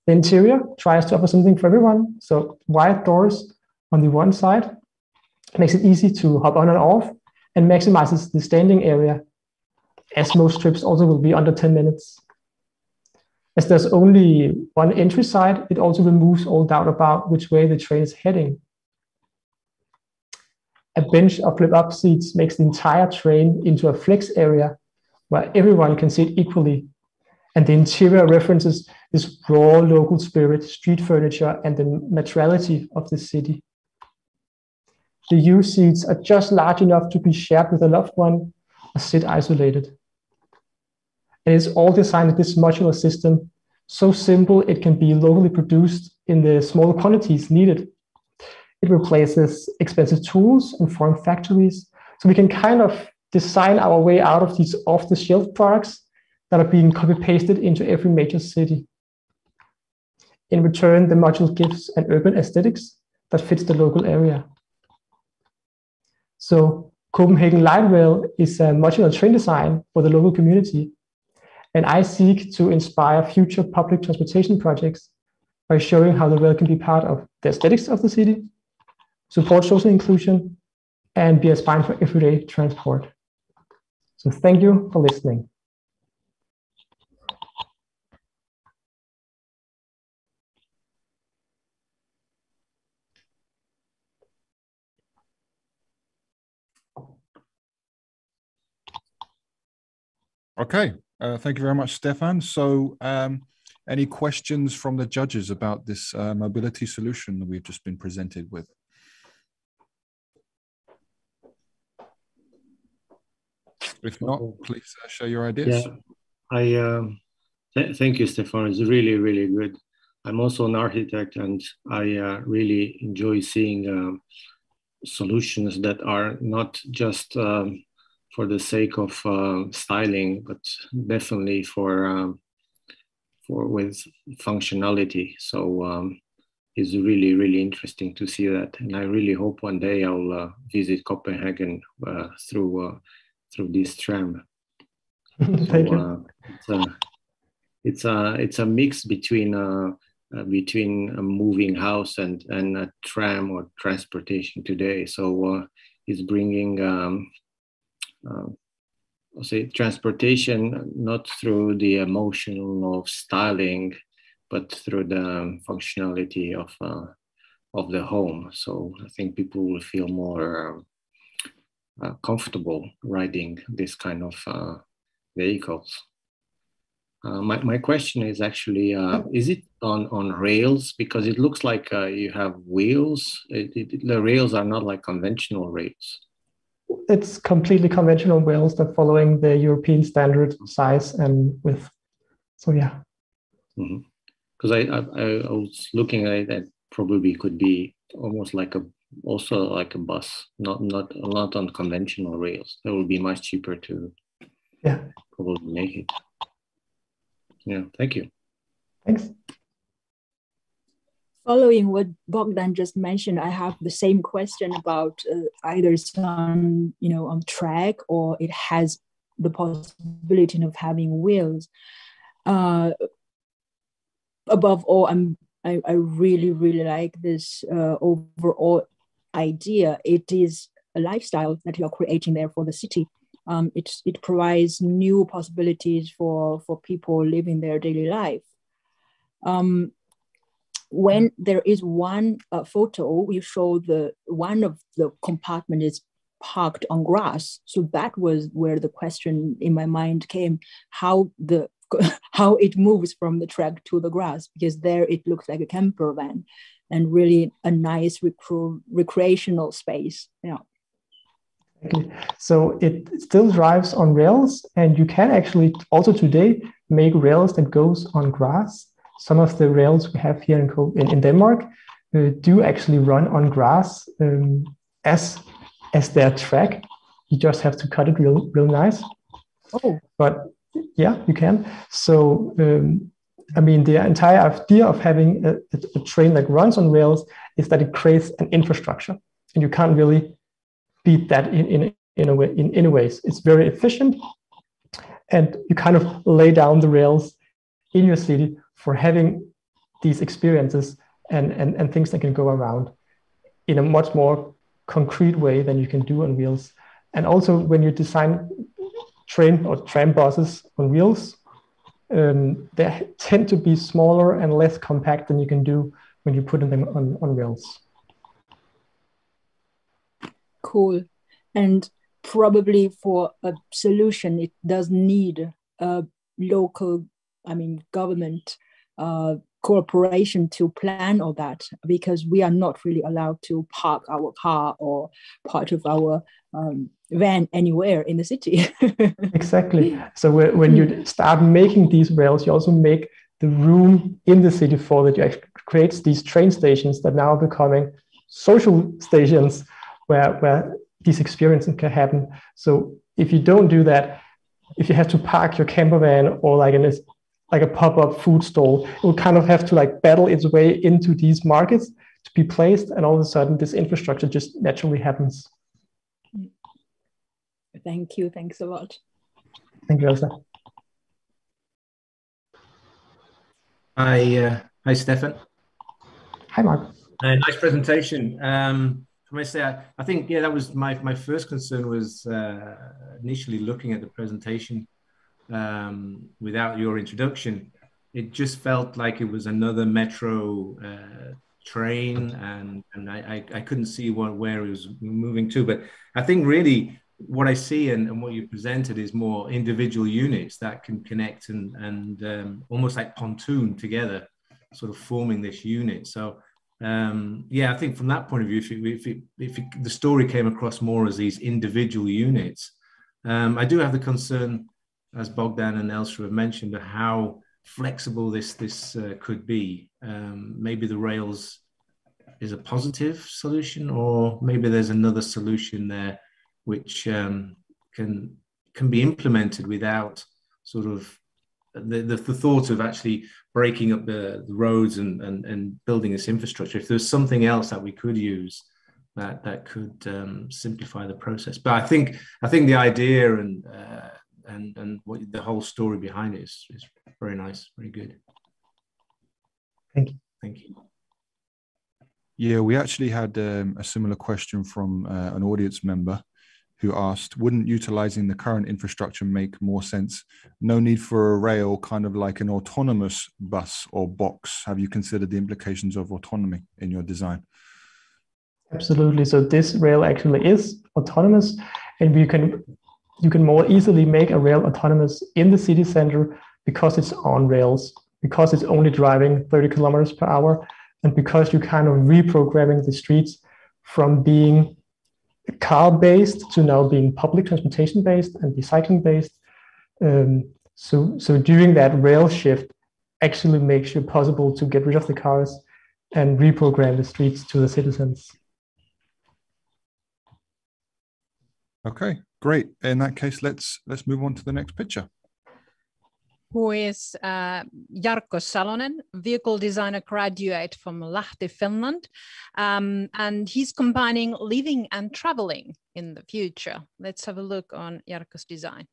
The interior tries to offer something for everyone. So wide doors on the one side makes it easy to hop on and off and maximizes the standing area, as most trips also will be under 10 minutes. As there's only one entry side, it also removes all doubt about which way the train is heading. A bench of flip-up seats makes the entire train into a flex area where everyone can sit equally. And the interior references this raw local spirit, street furniture, and the materiality of the city. The U seats are just large enough to be shared with a loved one or sit isolated. And it's all designed in this modular system, so simple it can be locally produced in the small quantities needed. It replaces expensive tools and foreign factories, so we can kind of design our way out of these off-the-shelf products that are being copy-pasted into every major city. In return, the module gives an urban aesthetics that fits the local area. So Copenhagen Light Rail is a modular train design for the local community. And I seek to inspire future public transportation projects by showing how the rail can be part of the aesthetics of the city, support social inclusion, and be a spine for everyday transport. So thank you for listening. Okay, thank you very much, Stefan. So any questions from the judges about this mobility solution that we've just been presented with? If not, please share your ideas. Yeah, thank you, Stefan. It's really, really good. I'm also an architect, and I really enjoy seeing solutions that are not just for the sake of styling, but definitely for with functionality. So it's really, really interesting to see that, and I really hope one day I'll visit Copenhagen through this tram. Thank you. It's a mix between a moving house and a tram or transportation today. So it's bringing I'll say transportation not through the emotion of styling, but through the functionality of the home. So I think people will feel more comfortable riding this kind of vehicles. My question is actually, is it on rails? Because it looks like you have wheels. The rails are not like conventional rails. It's completely conventional rails that following the European standard size and width. So yeah. Because I was looking at it, that probably could be almost like also like a bus, not on conventional rails. That would be much cheaper to probably make it. Yeah, thank you. Thanks. Following what Bogdan just mentioned, I have the same question about either it's on track or it has the possibility of having wheels. Above all, I really, really like this overall idea. It is a lifestyle that you're creating there for the city. It provides new possibilities for people living their daily life. When there is one photo, you show one of the compartment is parked on grass. So that was where the question in my mind came, how it moves from the track to the grass, because there it looks like a camper van and really a nice recreational space. Yeah. Exactly. So it still drives on rails, and you can actually also today make rails that goes on grass. Some of the rails we have here in Denmark do actually run on grass as their track. You just have to cut it real nice. Oh. But yeah, you can. So I mean, the entire idea of having a train that runs on rails is that it creates an infrastructure, and you can't really beat that in any ways. It's very efficient, and you kind of lay down the rails in your city for having these experiences and things that can go around in a much more concrete way than you can do on wheels. And also when you design train or tram buses on wheels, they tend to be smaller and less compact than you can do when you put them on rails. Cool. And probably for a solution, it does need a local, government corporation to plan all that, because we are not really allowed to park our car or part of our van anywhere in the city. Exactly. So when you start making these rails, you also make the room in the city for that. You actually create these train stations that now are becoming social stations where these experiences can happen. So if you don't do that, if you have to park your camper van or like a pop-up food stall, it will kind of have to like battle its way into these markets to be placed, and all of a sudden this infrastructure just naturally happens. Thank you. Thanks a lot. Thank you, Elsa. Hi, Stefan. Hi, Mark. Nice presentation. I think, yeah, that was my first concern was initially looking at the presentation without your introduction. It just felt like it was another metro train, and I couldn't see where it was moving to. But I think really what I see and what you presented is more individual units that can connect and almost like pontoon together, sort of forming this unit. So yeah, I think from that point of view, if the story came across more as these individual units, I do have the concern, as Bogdan and Elsa have mentioned, of how flexible this could be. Maybe the rails is a positive solution, or maybe there's another solution there which can be implemented without sort of the thought of actually breaking up the roads and building this infrastructure. If there's something else that we could use that could simplify the process. But I think the idea and what the whole story behind it is very nice, very good. Thank you. Thank you. Yeah, we actually had a similar question from an audience member who asked, wouldn't utilizing the current infrastructure make more sense? No need for a rail, kind of like an autonomous bus or box. Have you considered the implications of autonomy in your design? Absolutely. So this rail actually is autonomous, and you can more easily make a rail autonomous in the city center because it's on rails, because it's only driving 30 kilometers per hour, and because you're kind of reprogramming the streets from being car-based to now being public transportation-based and bicycling-based. So doing that rail shift actually makes it possible to get rid of the cars and reprogram the streets to the citizens. Okay, great. In that case, let's move on to the next picture. Who is Jarkko Salonen, vehicle designer graduate from Lahti, Finland. And he's combining living and traveling in the future. Let's have a look on Jarkko's design.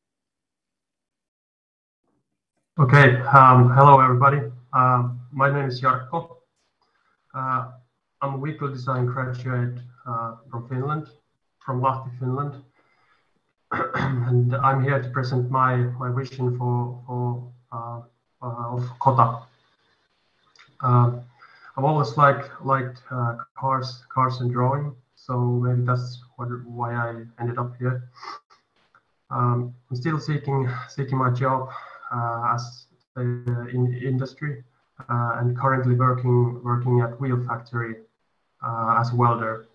Okay, hello everybody. My name is Jarkko. I'm a vehicle design graduate from Finland, from Lahti, Finland. and I'm here to present my vision of Kota. I've always liked cars and drawing, so maybe that's why I ended up here. I'm still seeking my job in industry, and currently working at wheel factory as a welder.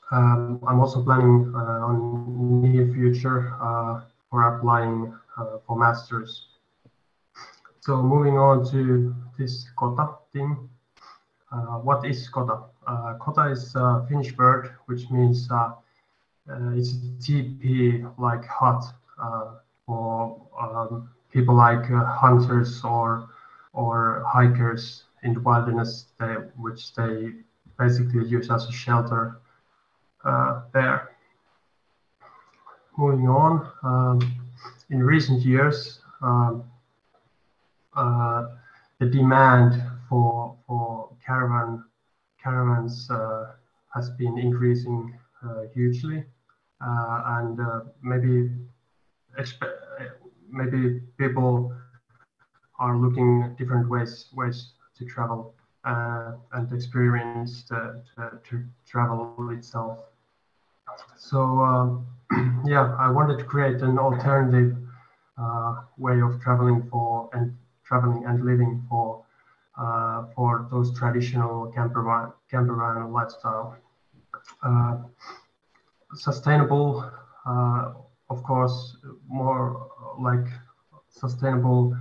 I'm also planning on near future for applying for masters. So moving on to this Kota thing. What is Kota? Kota is a Finnish word, which means it's a teepee-like hut for people like hunters or hikers in the wilderness, which they basically use as a shelter there. Moving on, in recent years, the demand for caravans has been increasing hugely, and maybe people are looking at different ways to travel and experience the travel itself. So yeah, I wanted to create an alternative way of traveling and living for those traditional campervan lifestyle. Sustainable, of course, more like sustainable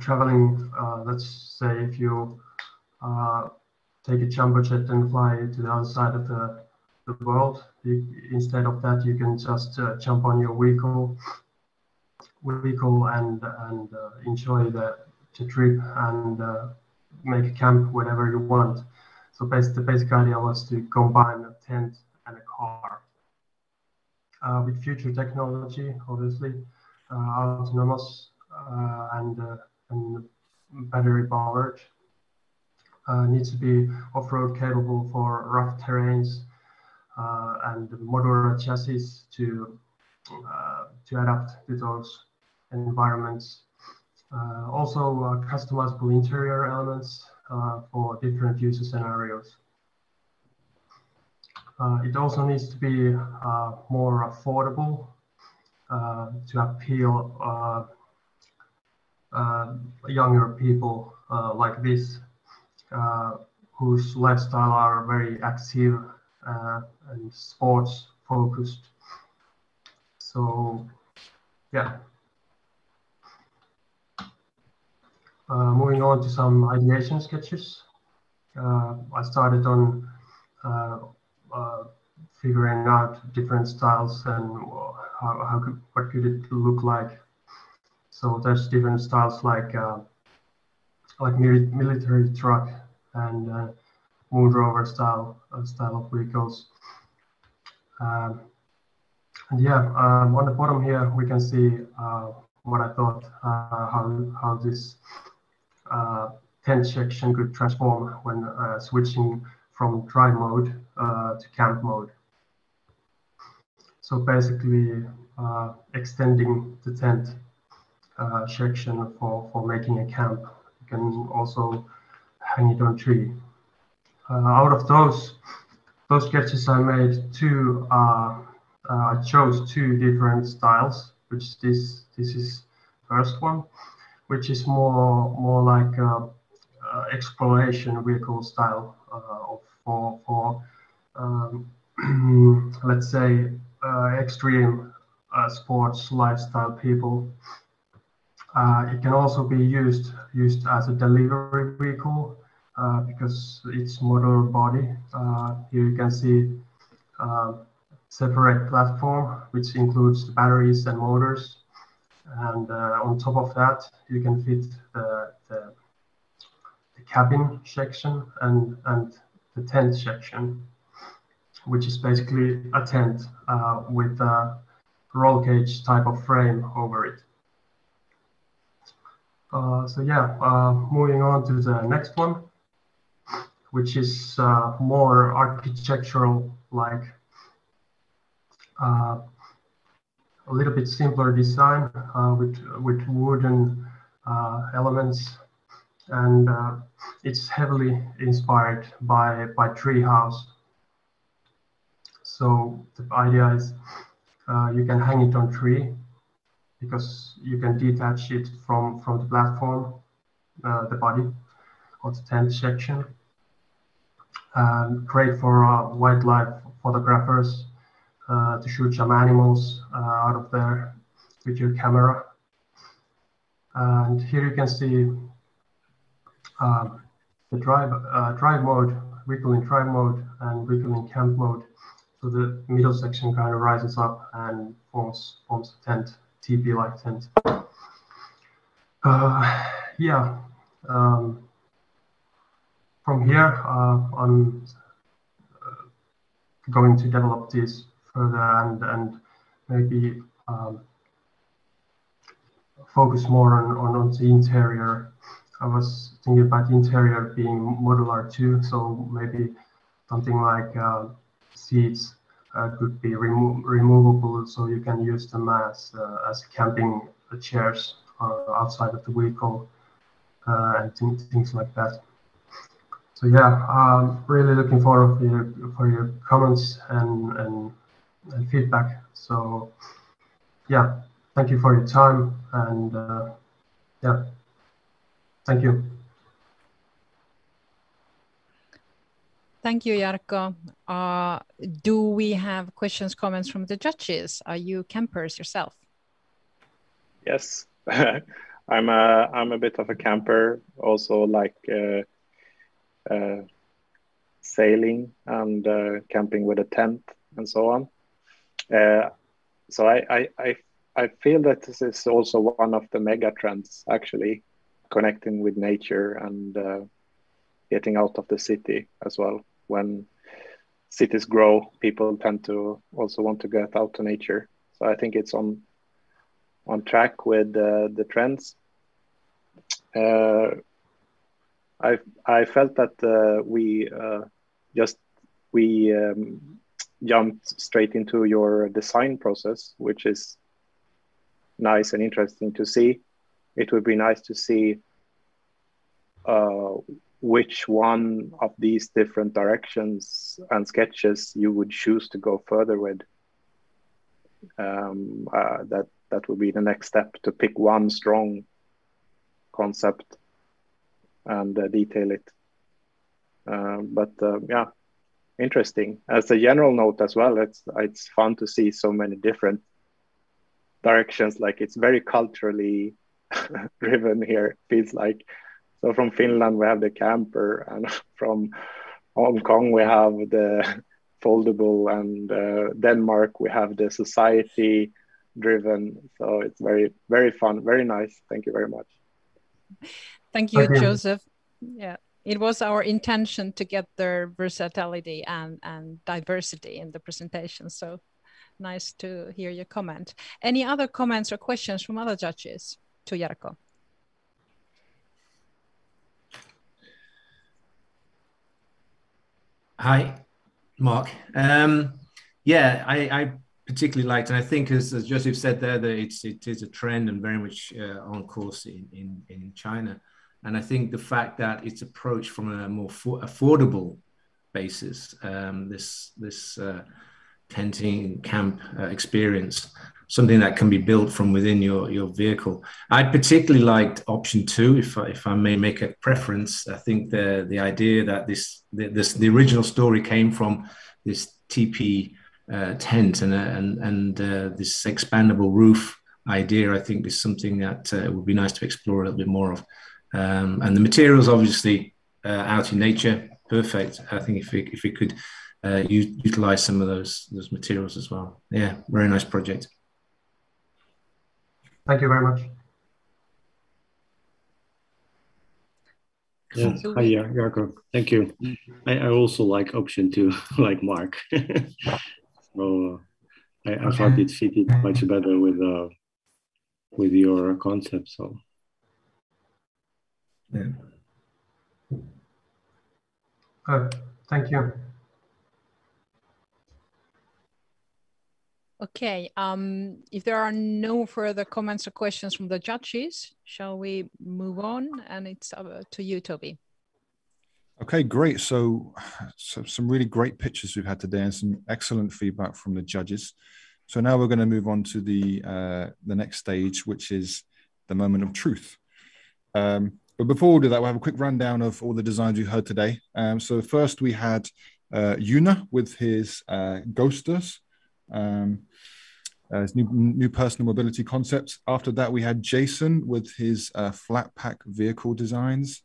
traveling. Let's say if you take a jumbo jet and fly to the other side of the world, instead of that, you can just jump on your vehicle and enjoy the trip and make a camp whenever you want. So the basic idea was to combine a tent and a car. With future technology, obviously, autonomous and battery powered, needs to be off-road capable for rough terrains, and modular chassis to adapt to those environments. Also customizable interior elements for different user scenarios. It also needs to be more affordable to appeal younger people like this, whose lifestyle are very active and sports focused. So yeah. Moving on to some ideation sketches. I started on figuring out different styles and what could it look like. So there's different styles like military truck and Moon Rover style of vehicles. And yeah, on the bottom here we can see what I thought how this tent section could transform when switching from drive mode to camp mode. So basically extending the tent section for making a camp. You can also hang it on tree. Out of those sketches I made two, I chose two different styles, which this is first one, which is more like exploration vehicle style for let's say extreme sports lifestyle people. It can also be used as a delivery vehicle because it's modular body. Here you can see separate platform which includes the batteries and motors, and on top of that you can fit the cabin section and the tent section, which is basically a tent with a roll cage type of frame over it. So yeah, moving on to the next one, which is more architectural like. a little bit simpler design with wooden elements, and it's heavily inspired by treehouse. So the idea is you can hang it on tree because you can detach it from the platform, the body of the tent section. Great for wildlife photographers to shoot some animals out of there with your camera. And here you can see the drive mode, vehicle in drive mode, and vehicle in camp mode. So the middle section kind of rises up and forms a tent, teepee-like tent. From here, I'm going to develop this further and maybe focus more on the interior. I was thinking about the interior being modular too, so maybe something like seats could be removable, so you can use them as camping chairs outside of the vehicle and things like that. So yeah, I'm really looking forward for your comments and feedback. So yeah, thank you for your time, and yeah, thank you. Thank you, Jarkko. Do we have questions, comments from the judges? Are you campers yourself? Yes, I'm a bit of a camper, also like sailing and camping with a tent and so on. So I feel that this is also one of the mega trends, actually, connecting with nature and getting out of the city as well. When cities grow, people tend to also want to get out to nature. So I think it's on track with the trends. I felt that we jumped straight into your design process, which is nice and interesting to see. It would be nice to see which one of these different directions and sketches you would choose to go further with. That would be the next step, to pick one strong concept and detail it. Yeah, interesting. As a general note as well, it's fun to see so many different directions. Like, it's very culturally driven here, feels like. So from Finland we have the camper, and from Hong Kong we have the foldable, and Denmark we have the society driven. So it's very, very fun, very nice. Thank you very much. Thank you, Joseph. Yeah, it was our intention to get their versatility and diversity in the presentation. So nice to hear your comment. Any other comments or questions from other judges to Jarkko? Hi, Mark. Yeah, I particularly liked, and I think as Joseph said there, that it is a trend and very much on course in China. And I think the fact that it's approached from a more affordable basis, this tenting camp experience, something that can be built from within your vehicle. I particularly liked option 2, if I may make a preference. I think the idea that the original story came from this teepee tent and this expandable roof idea, I think, is something that would be nice to explore a little bit more of. And the materials, obviously, out in nature, perfect. I think if we could utilize some of those materials as well. Yeah, very nice project. Thank you very much. Yeah, hi, Jarkko. Thank you. I also like option 2, like Mark. So I thought it fitted much better with your concept. So yeah. Good. Thank you. Okay, if there are no further comments or questions from the judges, shall we move on? And it's to you, Toby. Okay, great. So some really great pictures we've had today and some excellent feedback from the judges. So now we're going to move on to the next stage, which is the moment of truth. But before we do that, we'll have a quick rundown of all the designs we heard today. So first we had Yuna with his Ghosters, his new personal mobility concepts. After that, we had Jason with his flat pack vehicle designs.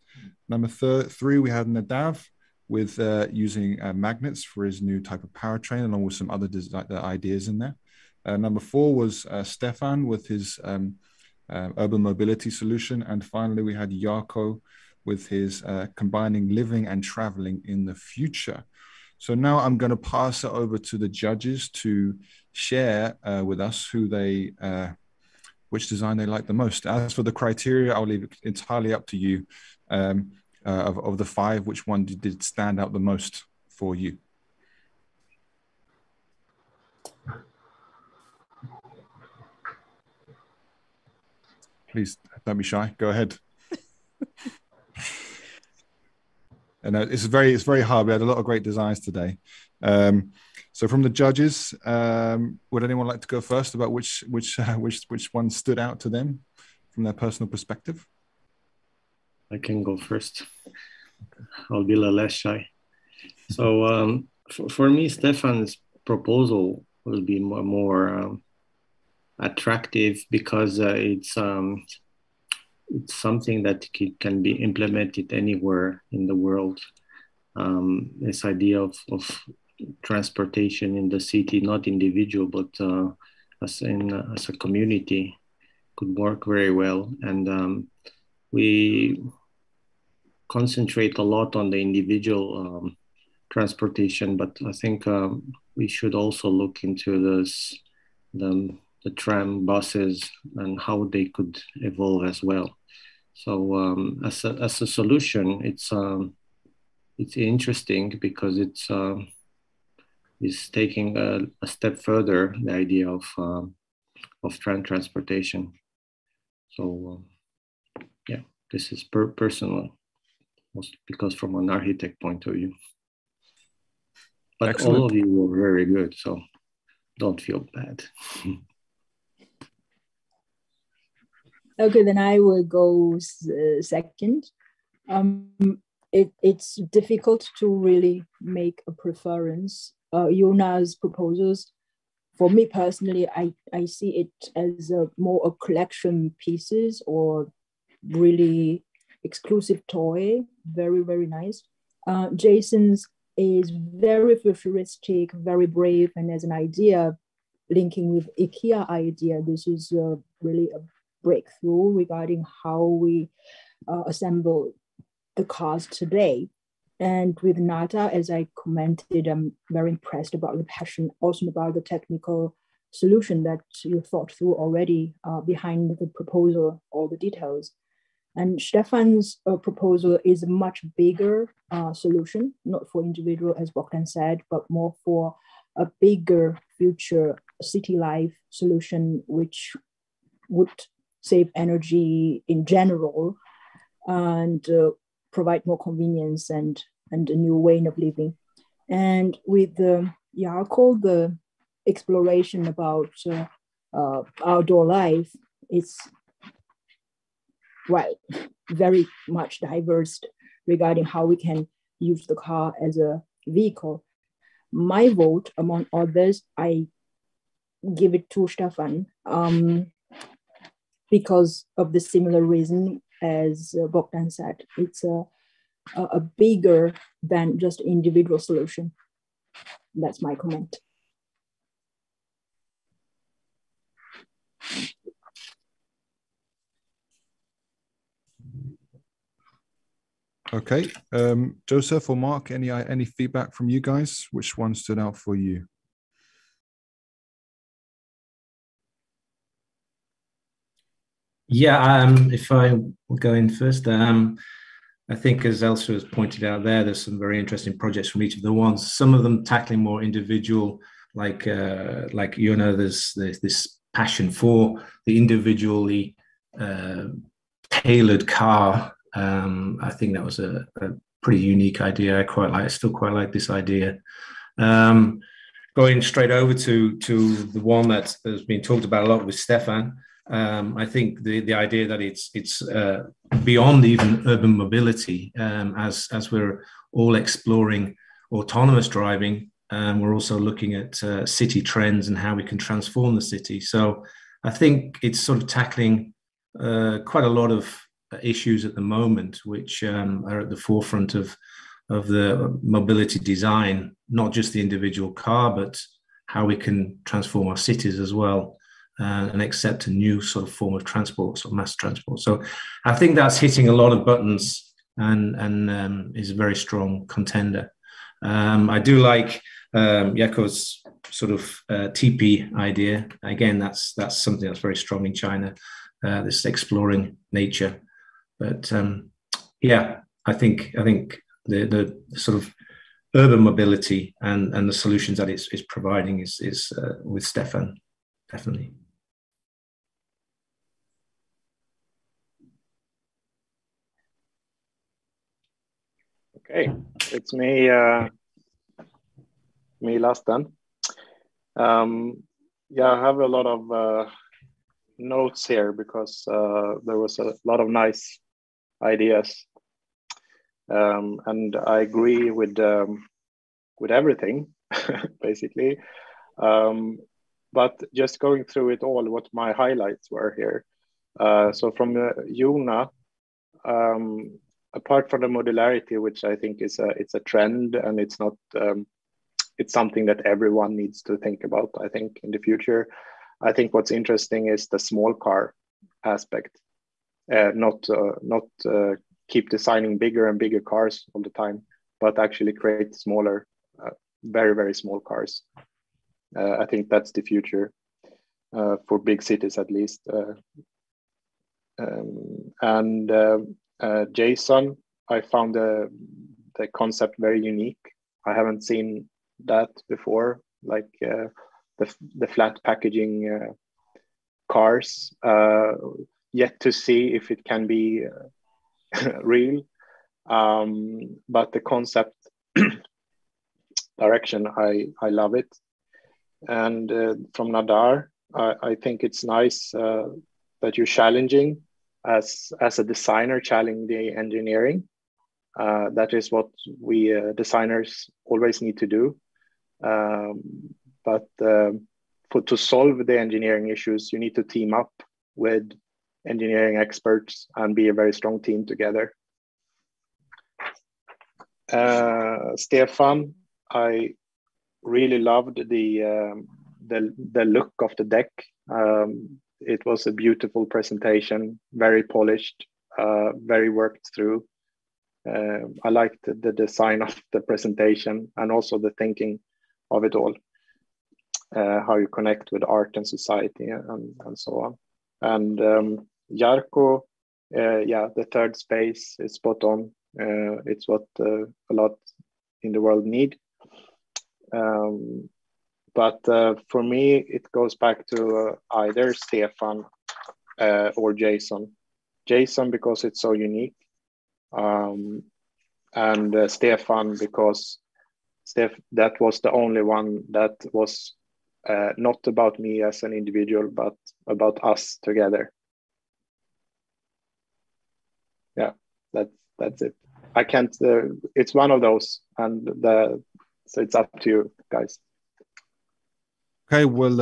Number 3, we had Nadav with using magnets for his new type of powertrain, along with some other ideas in there. Number 4 was Stefan with his urban mobility solution. And finally, we had Jarkko with his combining living and traveling in the future. So now I'm going to pass it over to the judges to share with us which design they like the most. As for the criteria, I'll leave it entirely up to you. Of the 5, which one did stand out the most for you? Please don't be shy. Go ahead. And it's very hard. We had a lot of great designs today. So from the judges, would anyone like to go first about which one stood out to them from their personal perspective? I can go first. I'll be a little less shy. So for me, Stefan's proposal will be more attractive because it's something that can be implemented anywhere in the world. This idea of transportation in the city, not individual, but as a community, could work very well. And we concentrate a lot on the individual transportation, but I think we should also look into the tram, buses, and how they could evolve as well. So as a solution, it's interesting because it's taking a step further the idea of tram transportation. So yeah, this is personal, mostly because from an architect point of view. But excellent. All of you were very good, so don't feel bad. Okay, then I will go second. It's difficult to really make a preference. Yuna's proposals, for me personally, I see it as more a collection pieces or really exclusive toy. Very, very nice. Jason's is very futuristic, very brave, and as an idea, linking with IKEA idea, this is really a breakthrough regarding how we assemble the cars today. And with Nata, as I commented, I'm very impressed about the passion, also about the technical solution that you thought through already behind the proposal, all the details. And Stefan's proposal is a much bigger solution, not for individual, as Bogdan said, but more for a bigger future city life solution, which would save energy in general and provide more convenience and a new way of living. And with Jarkko, the exploration about outdoor life, it's very much diverse regarding how we can use the car as a vehicle. My vote, among others, I give it to Stefan because of the similar reason as Bogdan said. It's a bigger than just individual solution. That's my comment. Okay, Joseph or Mark, any feedback from you guys? Which one stood out for you? Yeah, if I will go in first, I think as Elsa has pointed out there's some very interesting projects from each of the ones, some of them tackling more individual there's this passion for the individually tailored car. I think that was a pretty unique idea. I still quite like this idea. Going straight over to the one that has been talked about a lot with Stefan. I think the idea that it's beyond even urban mobility, as we're all exploring autonomous driving, we're also looking at city trends and how we can transform the city. So I think it's sort of tackling quite a lot of issues at the moment, which are at the forefront of the mobility design, not just the individual car, but how we can transform our cities as well. And accept a new sort of form of transport, so mass transport. So I think that's hitting a lot of buttons and is a very strong contender. I do like Jako's sort of TP idea. Again, that's something that's very strong in China, this exploring nature. But yeah, I think the sort of urban mobility and the solutions that it's providing is with Stefan, definitely. Okay, it's me last then. Yeah, I have a lot of notes here because there was a lot of nice ideas, and I agree with everything basically. But just going through it all, what my highlights were here. So from Jona, apart from the modularity, which I think is it's a trend, and it's not it's something that everyone needs to think about, I think, in the future. I think what's interesting is the small car aspect, not keep designing bigger and bigger cars all the time, but actually create smaller, very, very small cars. I think that's the future for big cities, at least. Jason, I found the concept very unique. I haven't seen that before, like the flat packaging cars. Yet to see if it can be real, but the concept direction, I love it. And from Nadar, I think it's nice that you're challenging as a designer, challenging the engineering. That is what we designers always need to do. But to solve the engineering issues, you need to team up with engineering experts and be a very strong team together. Stefan, I really loved the look of the deck. It was a beautiful presentation, very polished, very worked through. I liked the design of the presentation and also the thinking of it all, how you connect with art and society and so on. And Jarkko, yeah, the third space is spot on. It's what a lot in the world need. But for me, it goes back to either Stefan or Jason. Jason, because it's so unique. And Stefan, because that was the only one that was not about me as an individual, but about us together. Yeah, that's it. I can't, it's one of those, and so it's up to you guys. Okay, well,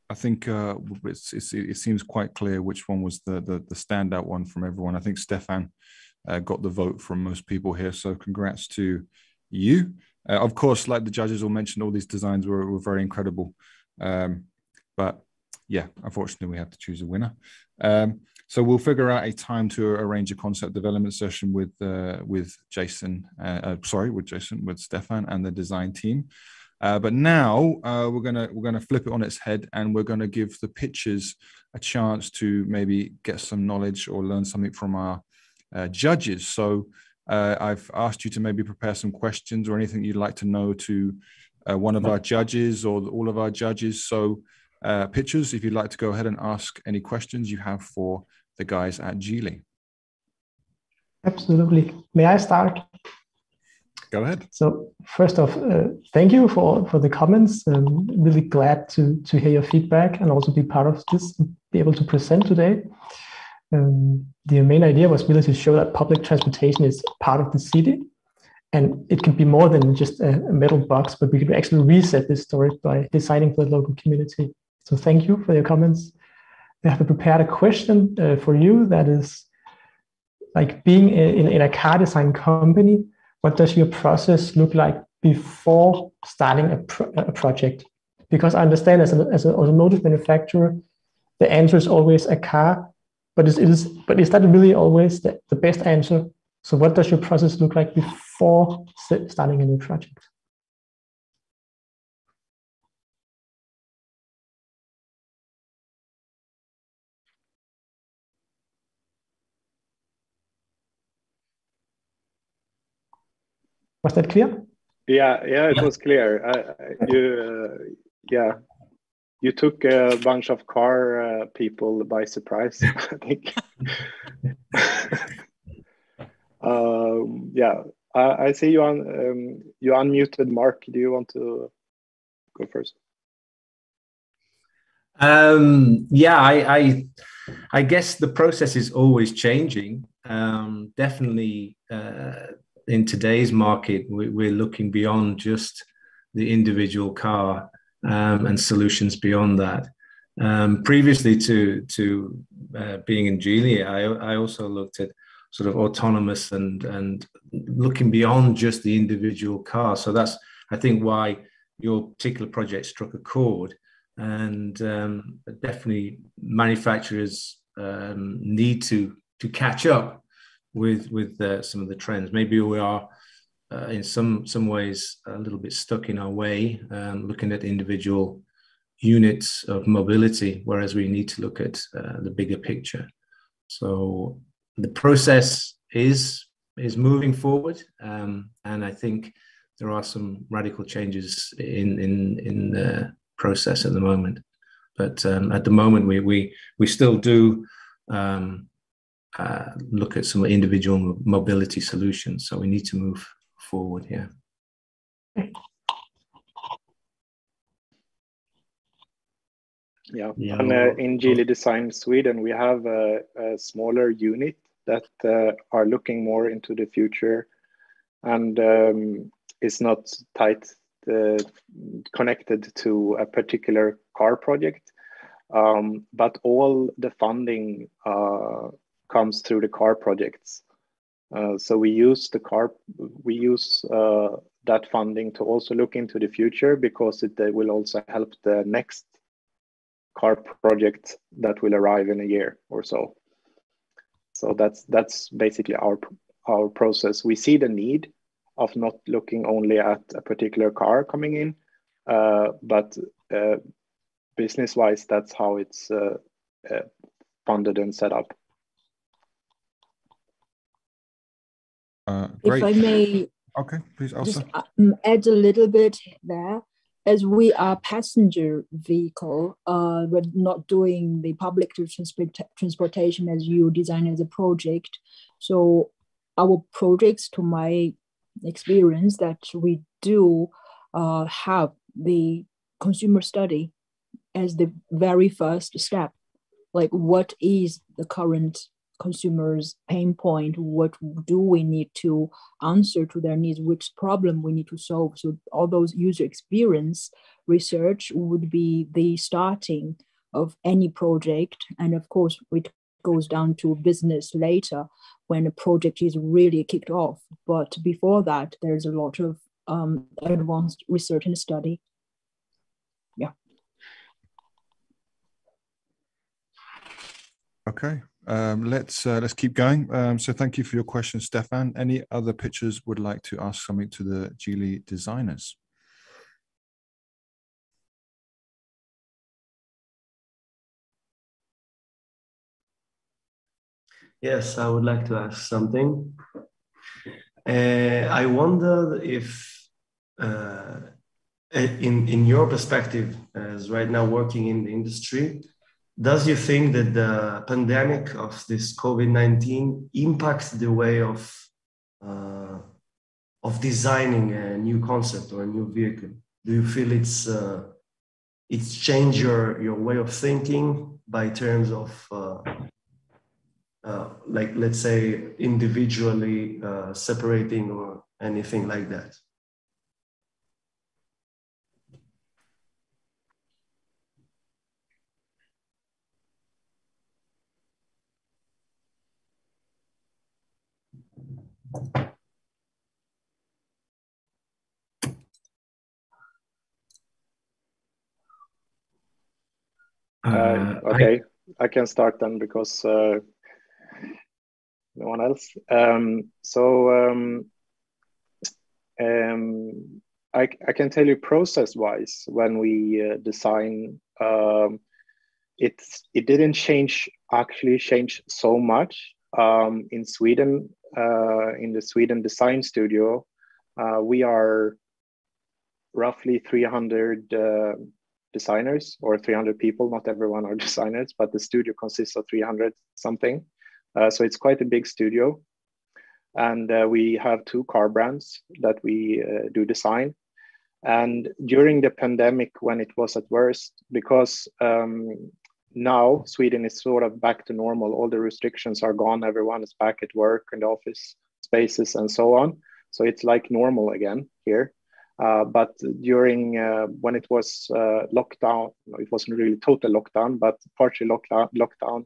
I think it seems quite clear which one was the standout one from everyone. I think Stefan got the vote from most people here, so congrats to you. Of course, like the judges all mentioned, all these designs were very incredible. But yeah, unfortunately, we have to choose a winner. So we'll figure out a time to arrange a concept development session with Jason, with Stefan and the design team. But now we're gonna flip it on its head, and we're gonna give the pitchers a chance to maybe get some knowledge or learn something from our judges. So I've asked you to maybe prepare some questions or anything you'd like to know to one of our judges or all of our judges. So pictures, if you'd like to go ahead and ask any questions you have for the guys at Geely. Absolutely. May I start? Go ahead. So first off, thank you for the comments. I'm really glad to hear your feedback and also be part of this, be able to present today. The main idea was really to show that public transportation is part of the city, and it can be more than just a metal box, but we could actually reset this story by designing for the local community. So thank you for your comments. I have prepared a question for you that is like being in a car design company. What does your process look like before starting a project? Because I understand as an automotive manufacturer, the answer is always a car, but is that really always the best answer? So what does your process look like before starting a new project? Was that clear? Yeah, it was clear. You took a bunch of car people by surprise, I think. I see you on. You unmuted, Mark. Do you want to go first? I guess the process is always changing. Definitely, in today's market, we're looking beyond just the individual car and solutions beyond that. Previously to being in Geely, I also looked at sort of autonomous and looking beyond just the individual car. So that's, I think, why your particular project struck a chord. And definitely manufacturers need to catch up with some of the trends. Maybe we are in some ways a little bit stuck in our way, looking at individual units of mobility, whereas we need to look at the bigger picture. So the process is moving forward, and I think there are some radical changes in the process at the moment. But at the moment, we still do look at some individual mobility solutions. So we need to move forward. Yeah. And in Geely Design Sweden, we have a smaller unit that are looking more into the future, and is not tight connected to a particular car project, but all the funding comes through the car projects. So we use that funding to also look into the future, because it will also help the next car project that will arrive in a year or so. So that's basically our process. We see the need of not looking only at a particular car coming in, but business-wise, that's how it's funded and set up. If I may, okay, please also just add a little bit there. As we are passenger vehicle, we're not doing the public transportation as you design as a project. So our projects, to my experience, that we do have the consumer study as the very first step. Like, what is the current consumers' pain point? What do we need to answer to their needs? Which problem we need to solve? So all those user experience research would be the starting of any project. And of course, it goes down to business later when a project is really kicked off. But before that, there's a lot of advanced research and study. Yeah. Okay. Let's keep going. So thank you for your question, Stefan. Any other pitchers would like to ask something to the Geely designers? Yes, I would like to ask something. I wonder if In your perspective, as right now working in the industry, does you think that the pandemic of this COVID-19 impacts the way of designing a new concept or a new vehicle? Do you feel it's changed your way of thinking by terms of like, let's say, individually separating or anything like that? Okay, I can start then because no one else. I can tell you process-wise, when we design, it didn't change so much. In Sweden, in the Sweden Design Studio, we are roughly 300 designers, or 300 people. Not everyone are designers, but the studio consists of 300 something. So it's quite a big studio. And we have 2 car brands that we do design. And during the pandemic, when it was at worst, because now Sweden is sort of back to normal, all the restrictions are gone, everyone is back at work and office spaces and so on. So it's like normal again here. But during when it was lockdown, it wasn't really total lockdown, but partially lockdown,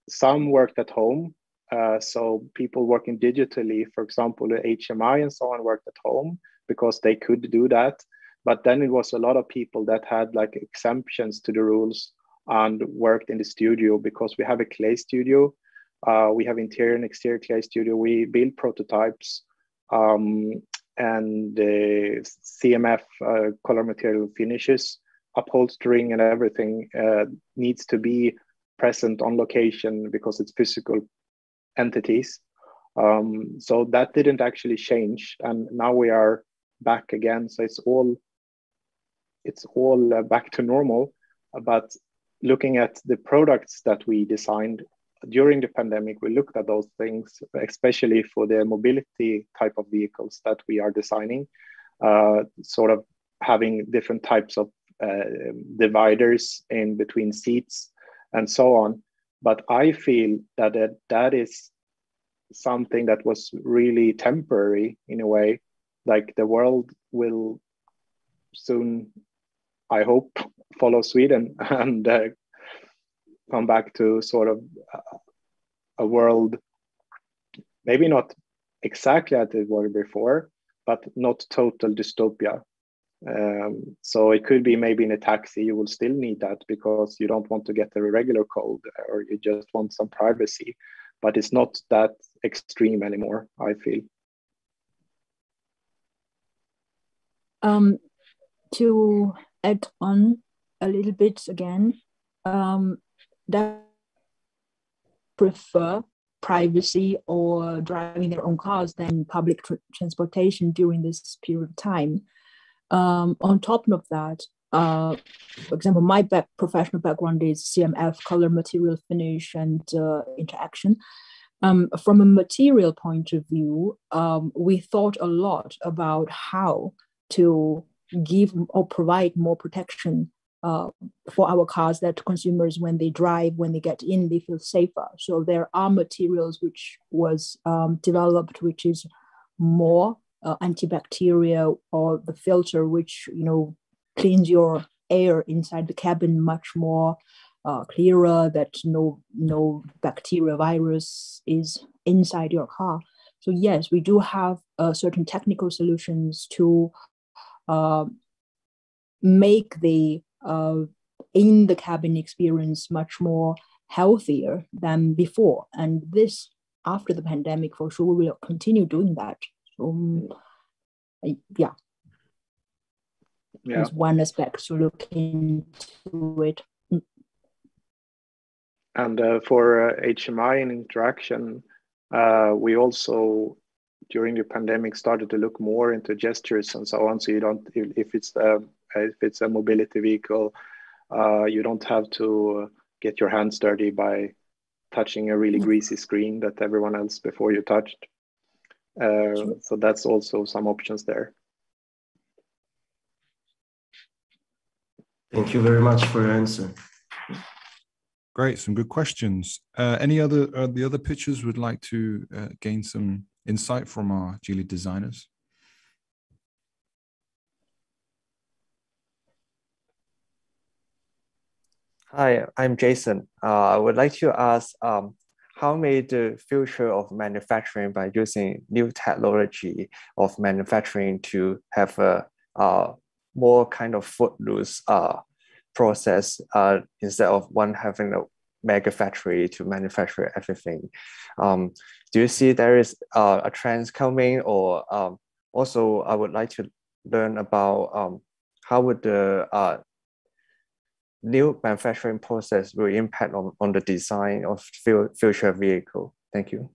some worked at home. So people working digitally, for example, the HMI and so on, worked at home because they could do that. But then it was a lot of people that had like exemptions to the rules and worked in the studio, because we have a clay studio. We have interior and exterior clay studio. We build prototypes. And the CMF, color material finishes, upholstering and everything needs to be present on location because it's physical entities. So that didn't actually change, and now we are back again. So it's all back to normal. But looking at the products that we designed during the pandemic, we looked at those things, especially for the mobility type of vehicles that we are designing, sort of having different types of dividers in between seats and so on. But I feel that is something that was really temporary in a way. Like the world will soon, I hope, follow Sweden and come back to sort of a world, maybe not exactly as it was before, but not total dystopia. So it could be maybe in a taxi, you will still need that because you don't want to get a regular cold, or you just want some privacy. But it's not that extreme anymore, I feel. To add on a little bit again, that prefer privacy or driving their own cars than public transportation during this period of time. On top of that, for example, my professional background is CMF, color, material, finish, and interaction. From a material point of view, we thought a lot about how to give or provide more protection for our cars, that consumers, when they drive, when they get in, they feel safer. So there are materials which was developed, which is more antibacterial, or the filter which, you know, cleans your air inside the cabin much more clearer, that no bacteria, virus is inside your car. So yes, we do have certain technical solutions to make the in the cabin experience much more healthier than before. And this, after the pandemic, for sure, we will continue doing that. Yeah. There's one aspect to look into it. And for HMI and interaction, we also during the pandemic started to look more into gestures and so on. So you don't, if it's a mobility vehicle, you don't have to get your hands dirty by touching a really greasy screen that everyone else before you touched. So that's also some options there. Thank you very much for your answer. Great, some good questions. Any other the other pitchers would like to gain some insight from our Geely designers? Hi, I'm Jason. I would like to ask, how may the future of manufacturing by using new technology of manufacturing to have a more kind of footloose process instead of one having a mega factory to manufacture everything? Do you see there is a trend coming, or also I would like to learn about how would the new manufacturing process will impact on the design of future vehicle? Thank you.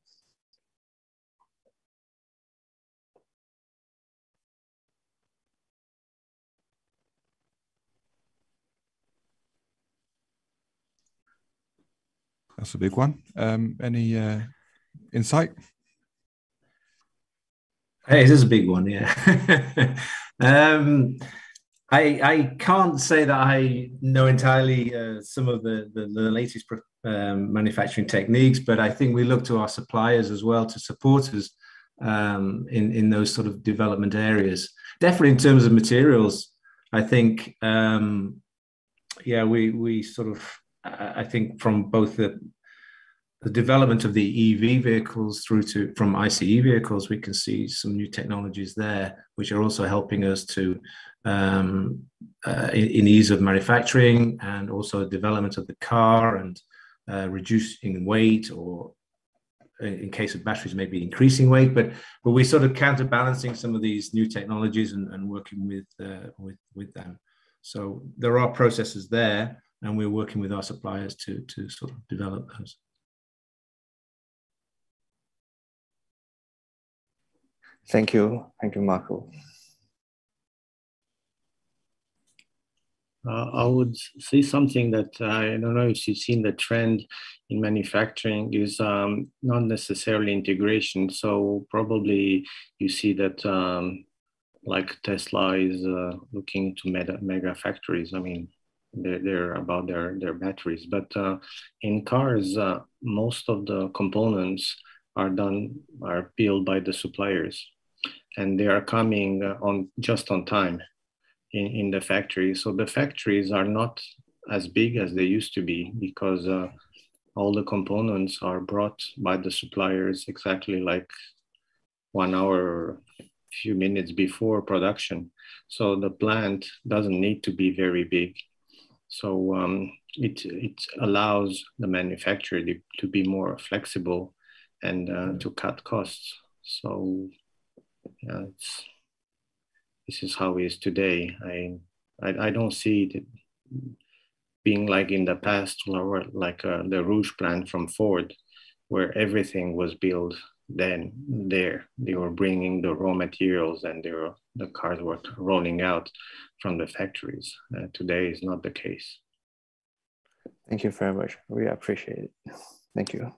That's a big one. Any insight? Hey, it is a big one, yeah. I can't say that I know entirely some of the latest manufacturing techniques, but I think we look to our suppliers as well to support us in those sort of development areas. Definitely in terms of materials, I think, yeah, we sort of, I think from both the development of the EV vehicles through to from ICE vehicles, we can see some new technologies there, which are also helping us to in ease of manufacturing and also development of the car and reducing weight, or in case of batteries, maybe increasing weight. But we sort of counterbalancing some of these new technologies and working with them. So there are processes there, and we're working with our suppliers to sort of develop those. Thank you, Marco. I would say something that I don't know if you've seen the trend in manufacturing is not necessarily integration. So probably you see that like Tesla is looking to mega factories. I mean, they're about their batteries, but in cars, most of the components are built by the suppliers, and they are coming just on time in the factory. So the factories are not as big as they used to be, because all the components are brought by the suppliers exactly like 1 hour or a few minutes before production. So the plant doesn't need to be very big. So it allows the manufacturer to be more flexible and to cut costs. So yeah, this is how it is today. I don't see it being like in the past, or like the Rouge plant from Ford, where everything was built then there. They were bringing the raw materials and the cars were rolling out from the factories. Today is not the case. Thank you very much. We appreciate it. Thank you.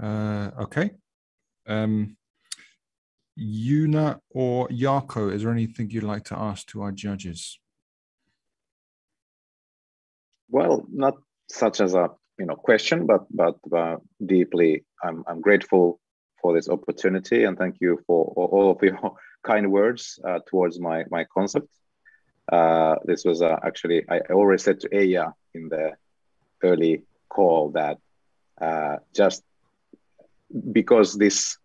Okay. Yuna or Jarkko, is there anything you'd like to ask to our judges? Well, not such as a question, but deeply, I'm grateful for this opportunity, and thank you for all of your kind words towards my concept. This was actually, I already said to Eija in the early call that just because this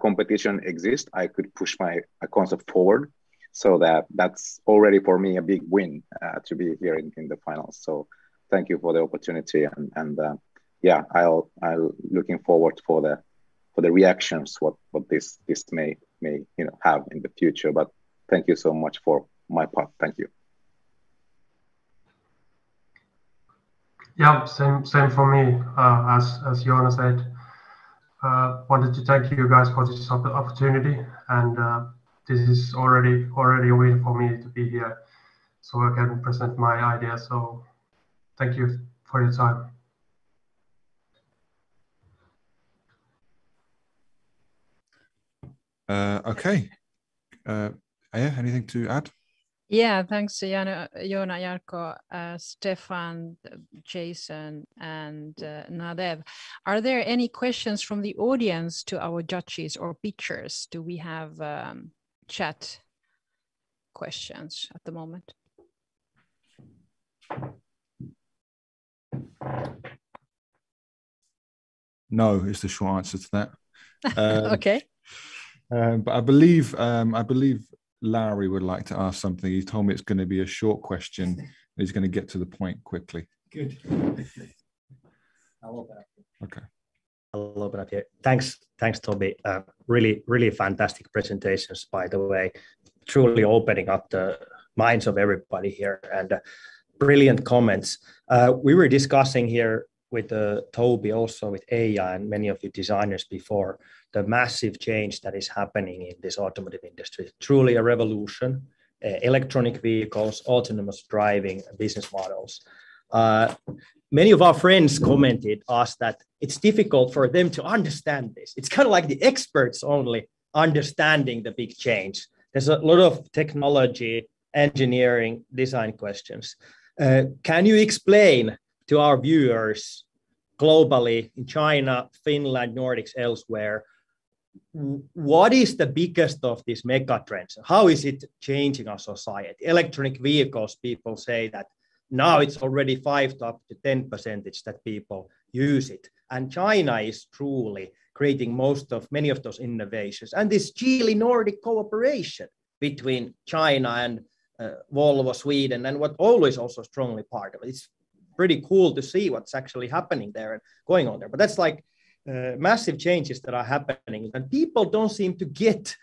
competition exists, I could push my concept forward. So that's already for me a big win to be here in the finals. So thank you for the opportunity, and yeah, I'll looking forward for the reactions what this may have in the future. But thank you so much for my part. Thank you. Yeah, same for me. As Joona said, wanted to thank you guys for this opportunity, and this is already a win for me to be here, so I can present my idea. So thank you for your time. Okay. Aya, anything to add? Yeah, thanks, Joona, Jarkko, Stefan, Jason, and Nadev. Are there any questions from the audience to our judges or pictures? Do we have chat questions at the moment? No, is the short answer to that. Okay. But I believe Larry would like to ask something. He told me it's going to be a short question. He's going to get to the point quickly. Good. I'll open up. Okay. I'll open up here. Thanks, Toby. Really fantastic presentations, by the way. Truly opening up the minds of everybody here, and brilliant comments. We were discussing here with Toby, also with AI and many of the designers before, the massive change that is happening in this automotive industry. Truly a revolution. Electronic vehicles, autonomous driving, business models. Many of our friends commented us that it's difficult for them to understand this. It's kind of like the experts only understanding the big change. There's a lot of technology, engineering, design questions. Can you explain to our viewers globally in China, Finland, Nordics, elsewhere, what is the biggest of these mega trends? How is it changing our society? Electronic vehicles, people say that now it's already 5 to up to 10% that people use it. And China is truly creating many of those innovations. And this Geely Nordic cooperation between China and Volvo, Sweden, and what always also strongly part of it. It's pretty cool to see what's actually happening there and going on there. But that's like massive changes that are happening, and people don't seem to get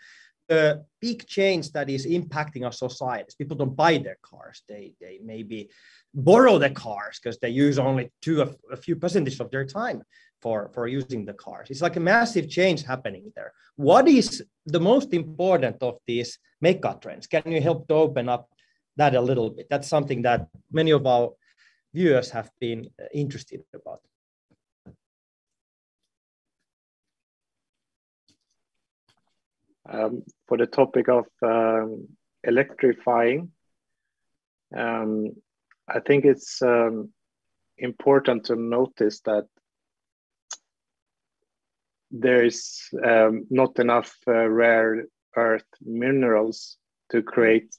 the big change that is impacting our societies. People don't buy their cars. They maybe borrow the cars because they use only a few percentage of their time for using the cars. It's like a massive change happening there. What is the most important of these mega trends? Can you help to open up that a little bit? That's something that many of our viewers have been interested about. For the topic of electrifying, I think it's important to notice that there is not enough rare earth minerals to create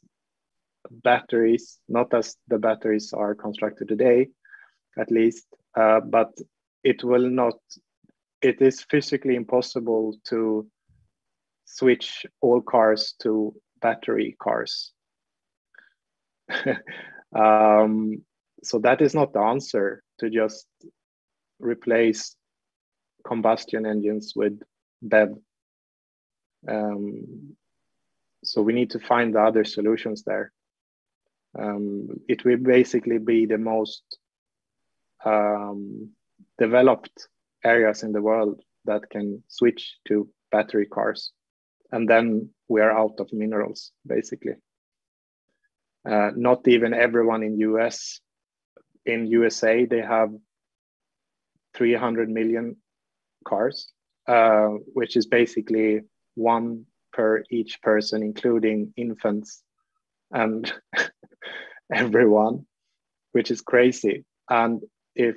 batteries, not as the batteries are constructed today, at least, but it is physically impossible to switch all cars to battery cars. So that is not the answer, to just replace combustion engines with BEV. So we need to find the other solutions there. It will basically be the most developed areas in the world that can switch to battery cars. And then we are out of minerals, basically. Not even everyone in US. In USA, they have 300 million cars, which is basically one per each person, including infants and everyone, which is crazy. And if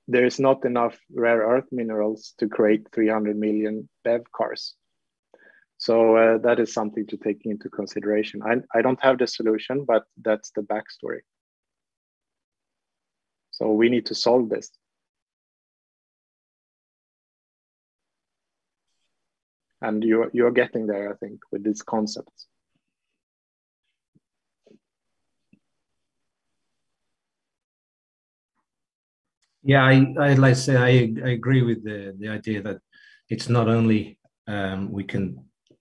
there is not enough rare earth minerals to create 300 million BEV cars. So that is something to take into consideration. I don't have the solution, but that's the backstory. So we need to solve this. And you're getting there, I think, with these concepts. Yeah, I'd like to say I agree with the idea that it's not only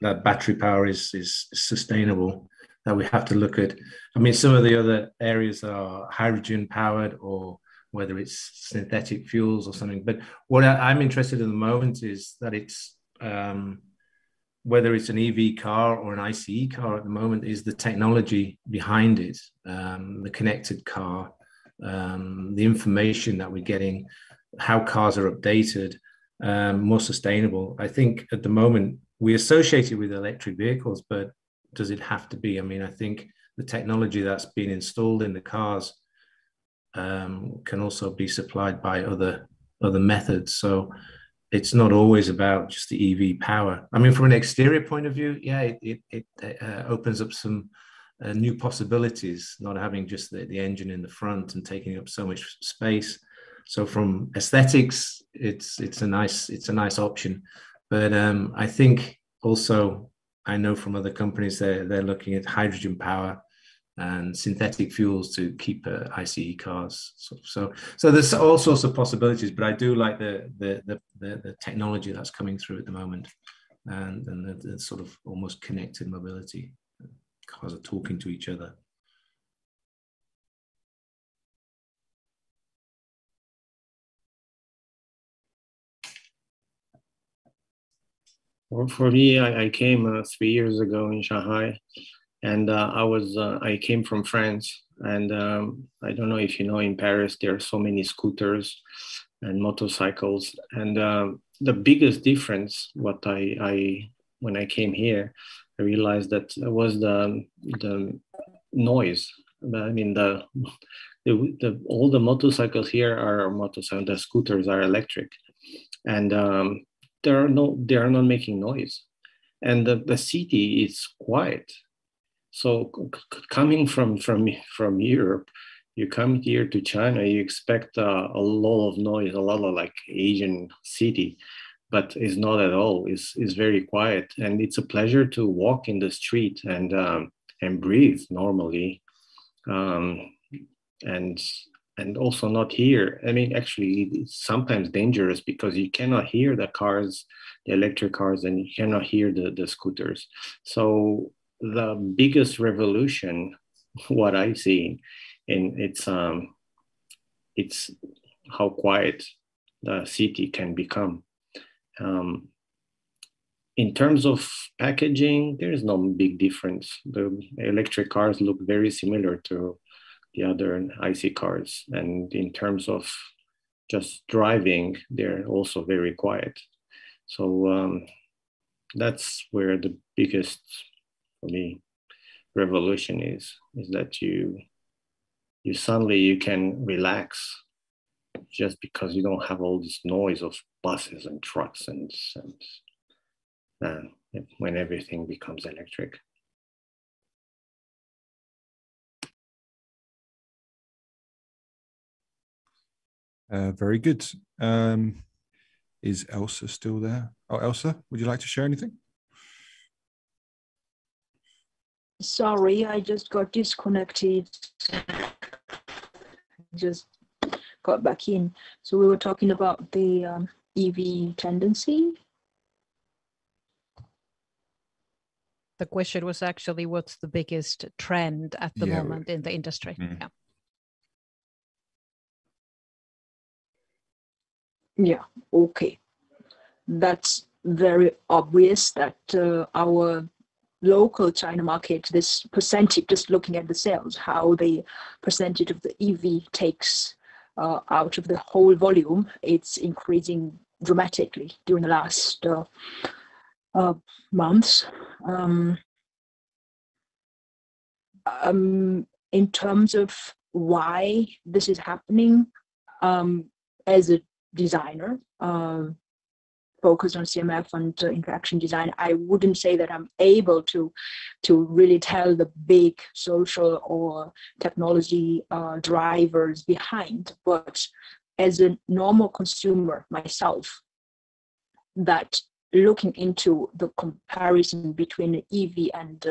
that battery power is sustainable, that we have to look at. I mean, some of the other areas are hydrogen powered or whether it's synthetic fuels or something. But what I'm interested in the moment is that it's whether it's an EV car or an ICE car at the moment, is the technology behind it, the connected car, the information that we're getting, how cars are updated, more sustainable. I think at the moment we associate it with electric vehicles, but does it have to be? I mean, I think the technology that's been installed in the cars can also be supplied by other methods. So it's not always about just the EV power. I mean, from an exterior point of view, yeah, it opens up some new possibilities, not having just the engine in the front and taking up so much space. So from aesthetics, it's a nice option. But I think also, I know from other companies they're looking at hydrogen power and synthetic fuels to keep ICE cars. So there's all sorts of possibilities, but I do like the technology that's coming through at the moment, and the sort of almost connected mobility. Cars are talking to each other. Well, for me, I came 3 years ago in Shanghai. And I came from France, and I don't know if you know, in Paris there are so many scooters and motorcycles. And the biggest difference, what when I came here, I realized that it was the noise. I mean, all the motorcycles here are motorcycles. The scooters are electric, and they are not making noise, and the city is quiet. So coming from Europe, you come here to China, you expect a lot of noise, a lot of like Asian city, but it's not at all. It's very quiet, and it's a pleasure to walk in the street and breathe normally, and also not hear. I mean, actually, it's sometimes dangerous because you cannot hear the cars, the electric cars, and you cannot hear the scooters. So the biggest revolution, what I see, and it's how quiet the city can become. In terms of packaging, there is no big difference. The electric cars look very similar to the other IC cars, and in terms of just driving, they're also very quiet. So that's where the biggest, for me, revolution is that you suddenly you can relax just because you don't have all this noise of buses and trucks and when everything becomes electric. Very good. Is Elsa still there? Oh, Elsa, would you like to share anything? Sorry, I just got disconnected. Just got back in. So we were talking about the EV tendency. The question was actually, what's the biggest trend at the moment in the industry? Mm. Yeah, okay. That's very obvious that our local China market, this percentage, just looking at the sales, how the percentage of the EV takes out of the whole volume, it's increasing dramatically during the last months. In terms of why this is happening, as a designer, focused on CMF and interaction design, I wouldn't say that I'm able to really tell the big social or technology drivers behind. But as a normal consumer myself, that looking into the comparison between an EV and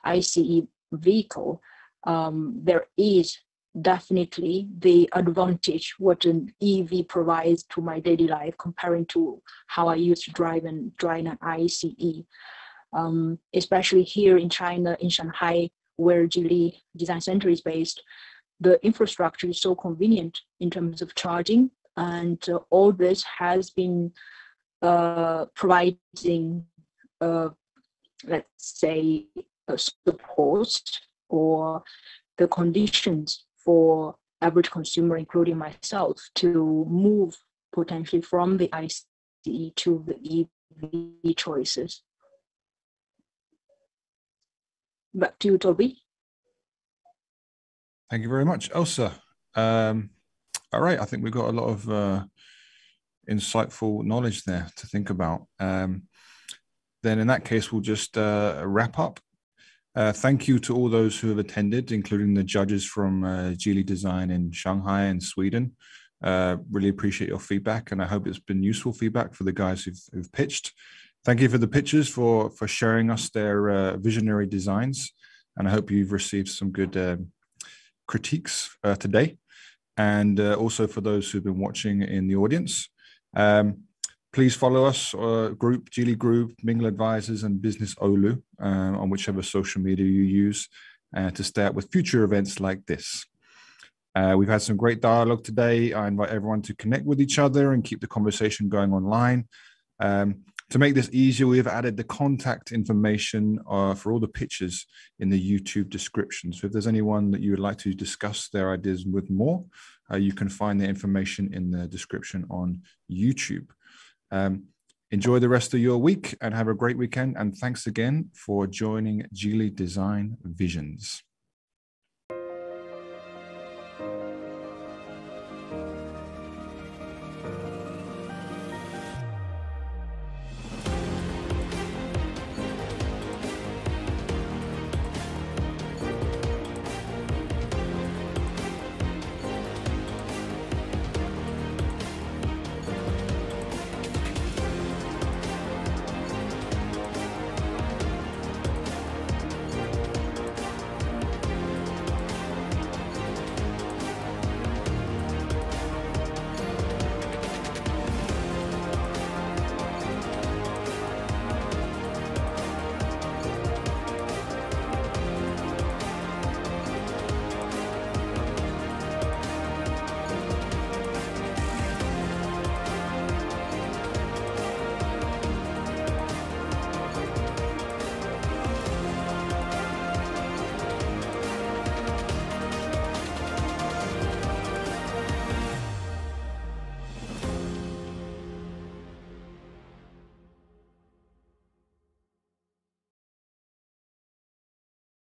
ICE vehicle, there is definitely the advantage what an EV provides to my daily life comparing to how I used to drive an ICE. Especially here in China, in Shanghai, where Geely Design Center is based, the infrastructure is so convenient in terms of charging, and all this has been providing, let's say, support or the conditions for average consumer, including myself, to move potentially from the ICE to the EV choices. Back to you, Toby. Thank you very much, Elsa. All right, I think we've got a lot of insightful knowledge there to think about. Then in that case, we'll just wrap up. Thank you to all those who have attended, including the judges from Geely Design in Shanghai and Sweden. Really appreciate your feedback, and I hope it's been useful feedback for the guys who've pitched. Thank you for the pitchers for sharing us their visionary designs, and I hope you've received some good critiques today. And also for those who've been watching in the audience. Please follow us, group, Geely Group, Mingle Advisors, and Business Oulu on whichever social media you use to stay up with future events like this. We've had some great dialogue today. I invite everyone to connect with each other and keep the conversation going online. To make this easier, we've added the contact information for all the pictures in the YouTube description. So if there's anyone that you would like to discuss their ideas with more, you can find the information in the description on YouTube. Enjoy the rest of your week and have a great weekend. And thanks again for joining Geely Design Visions.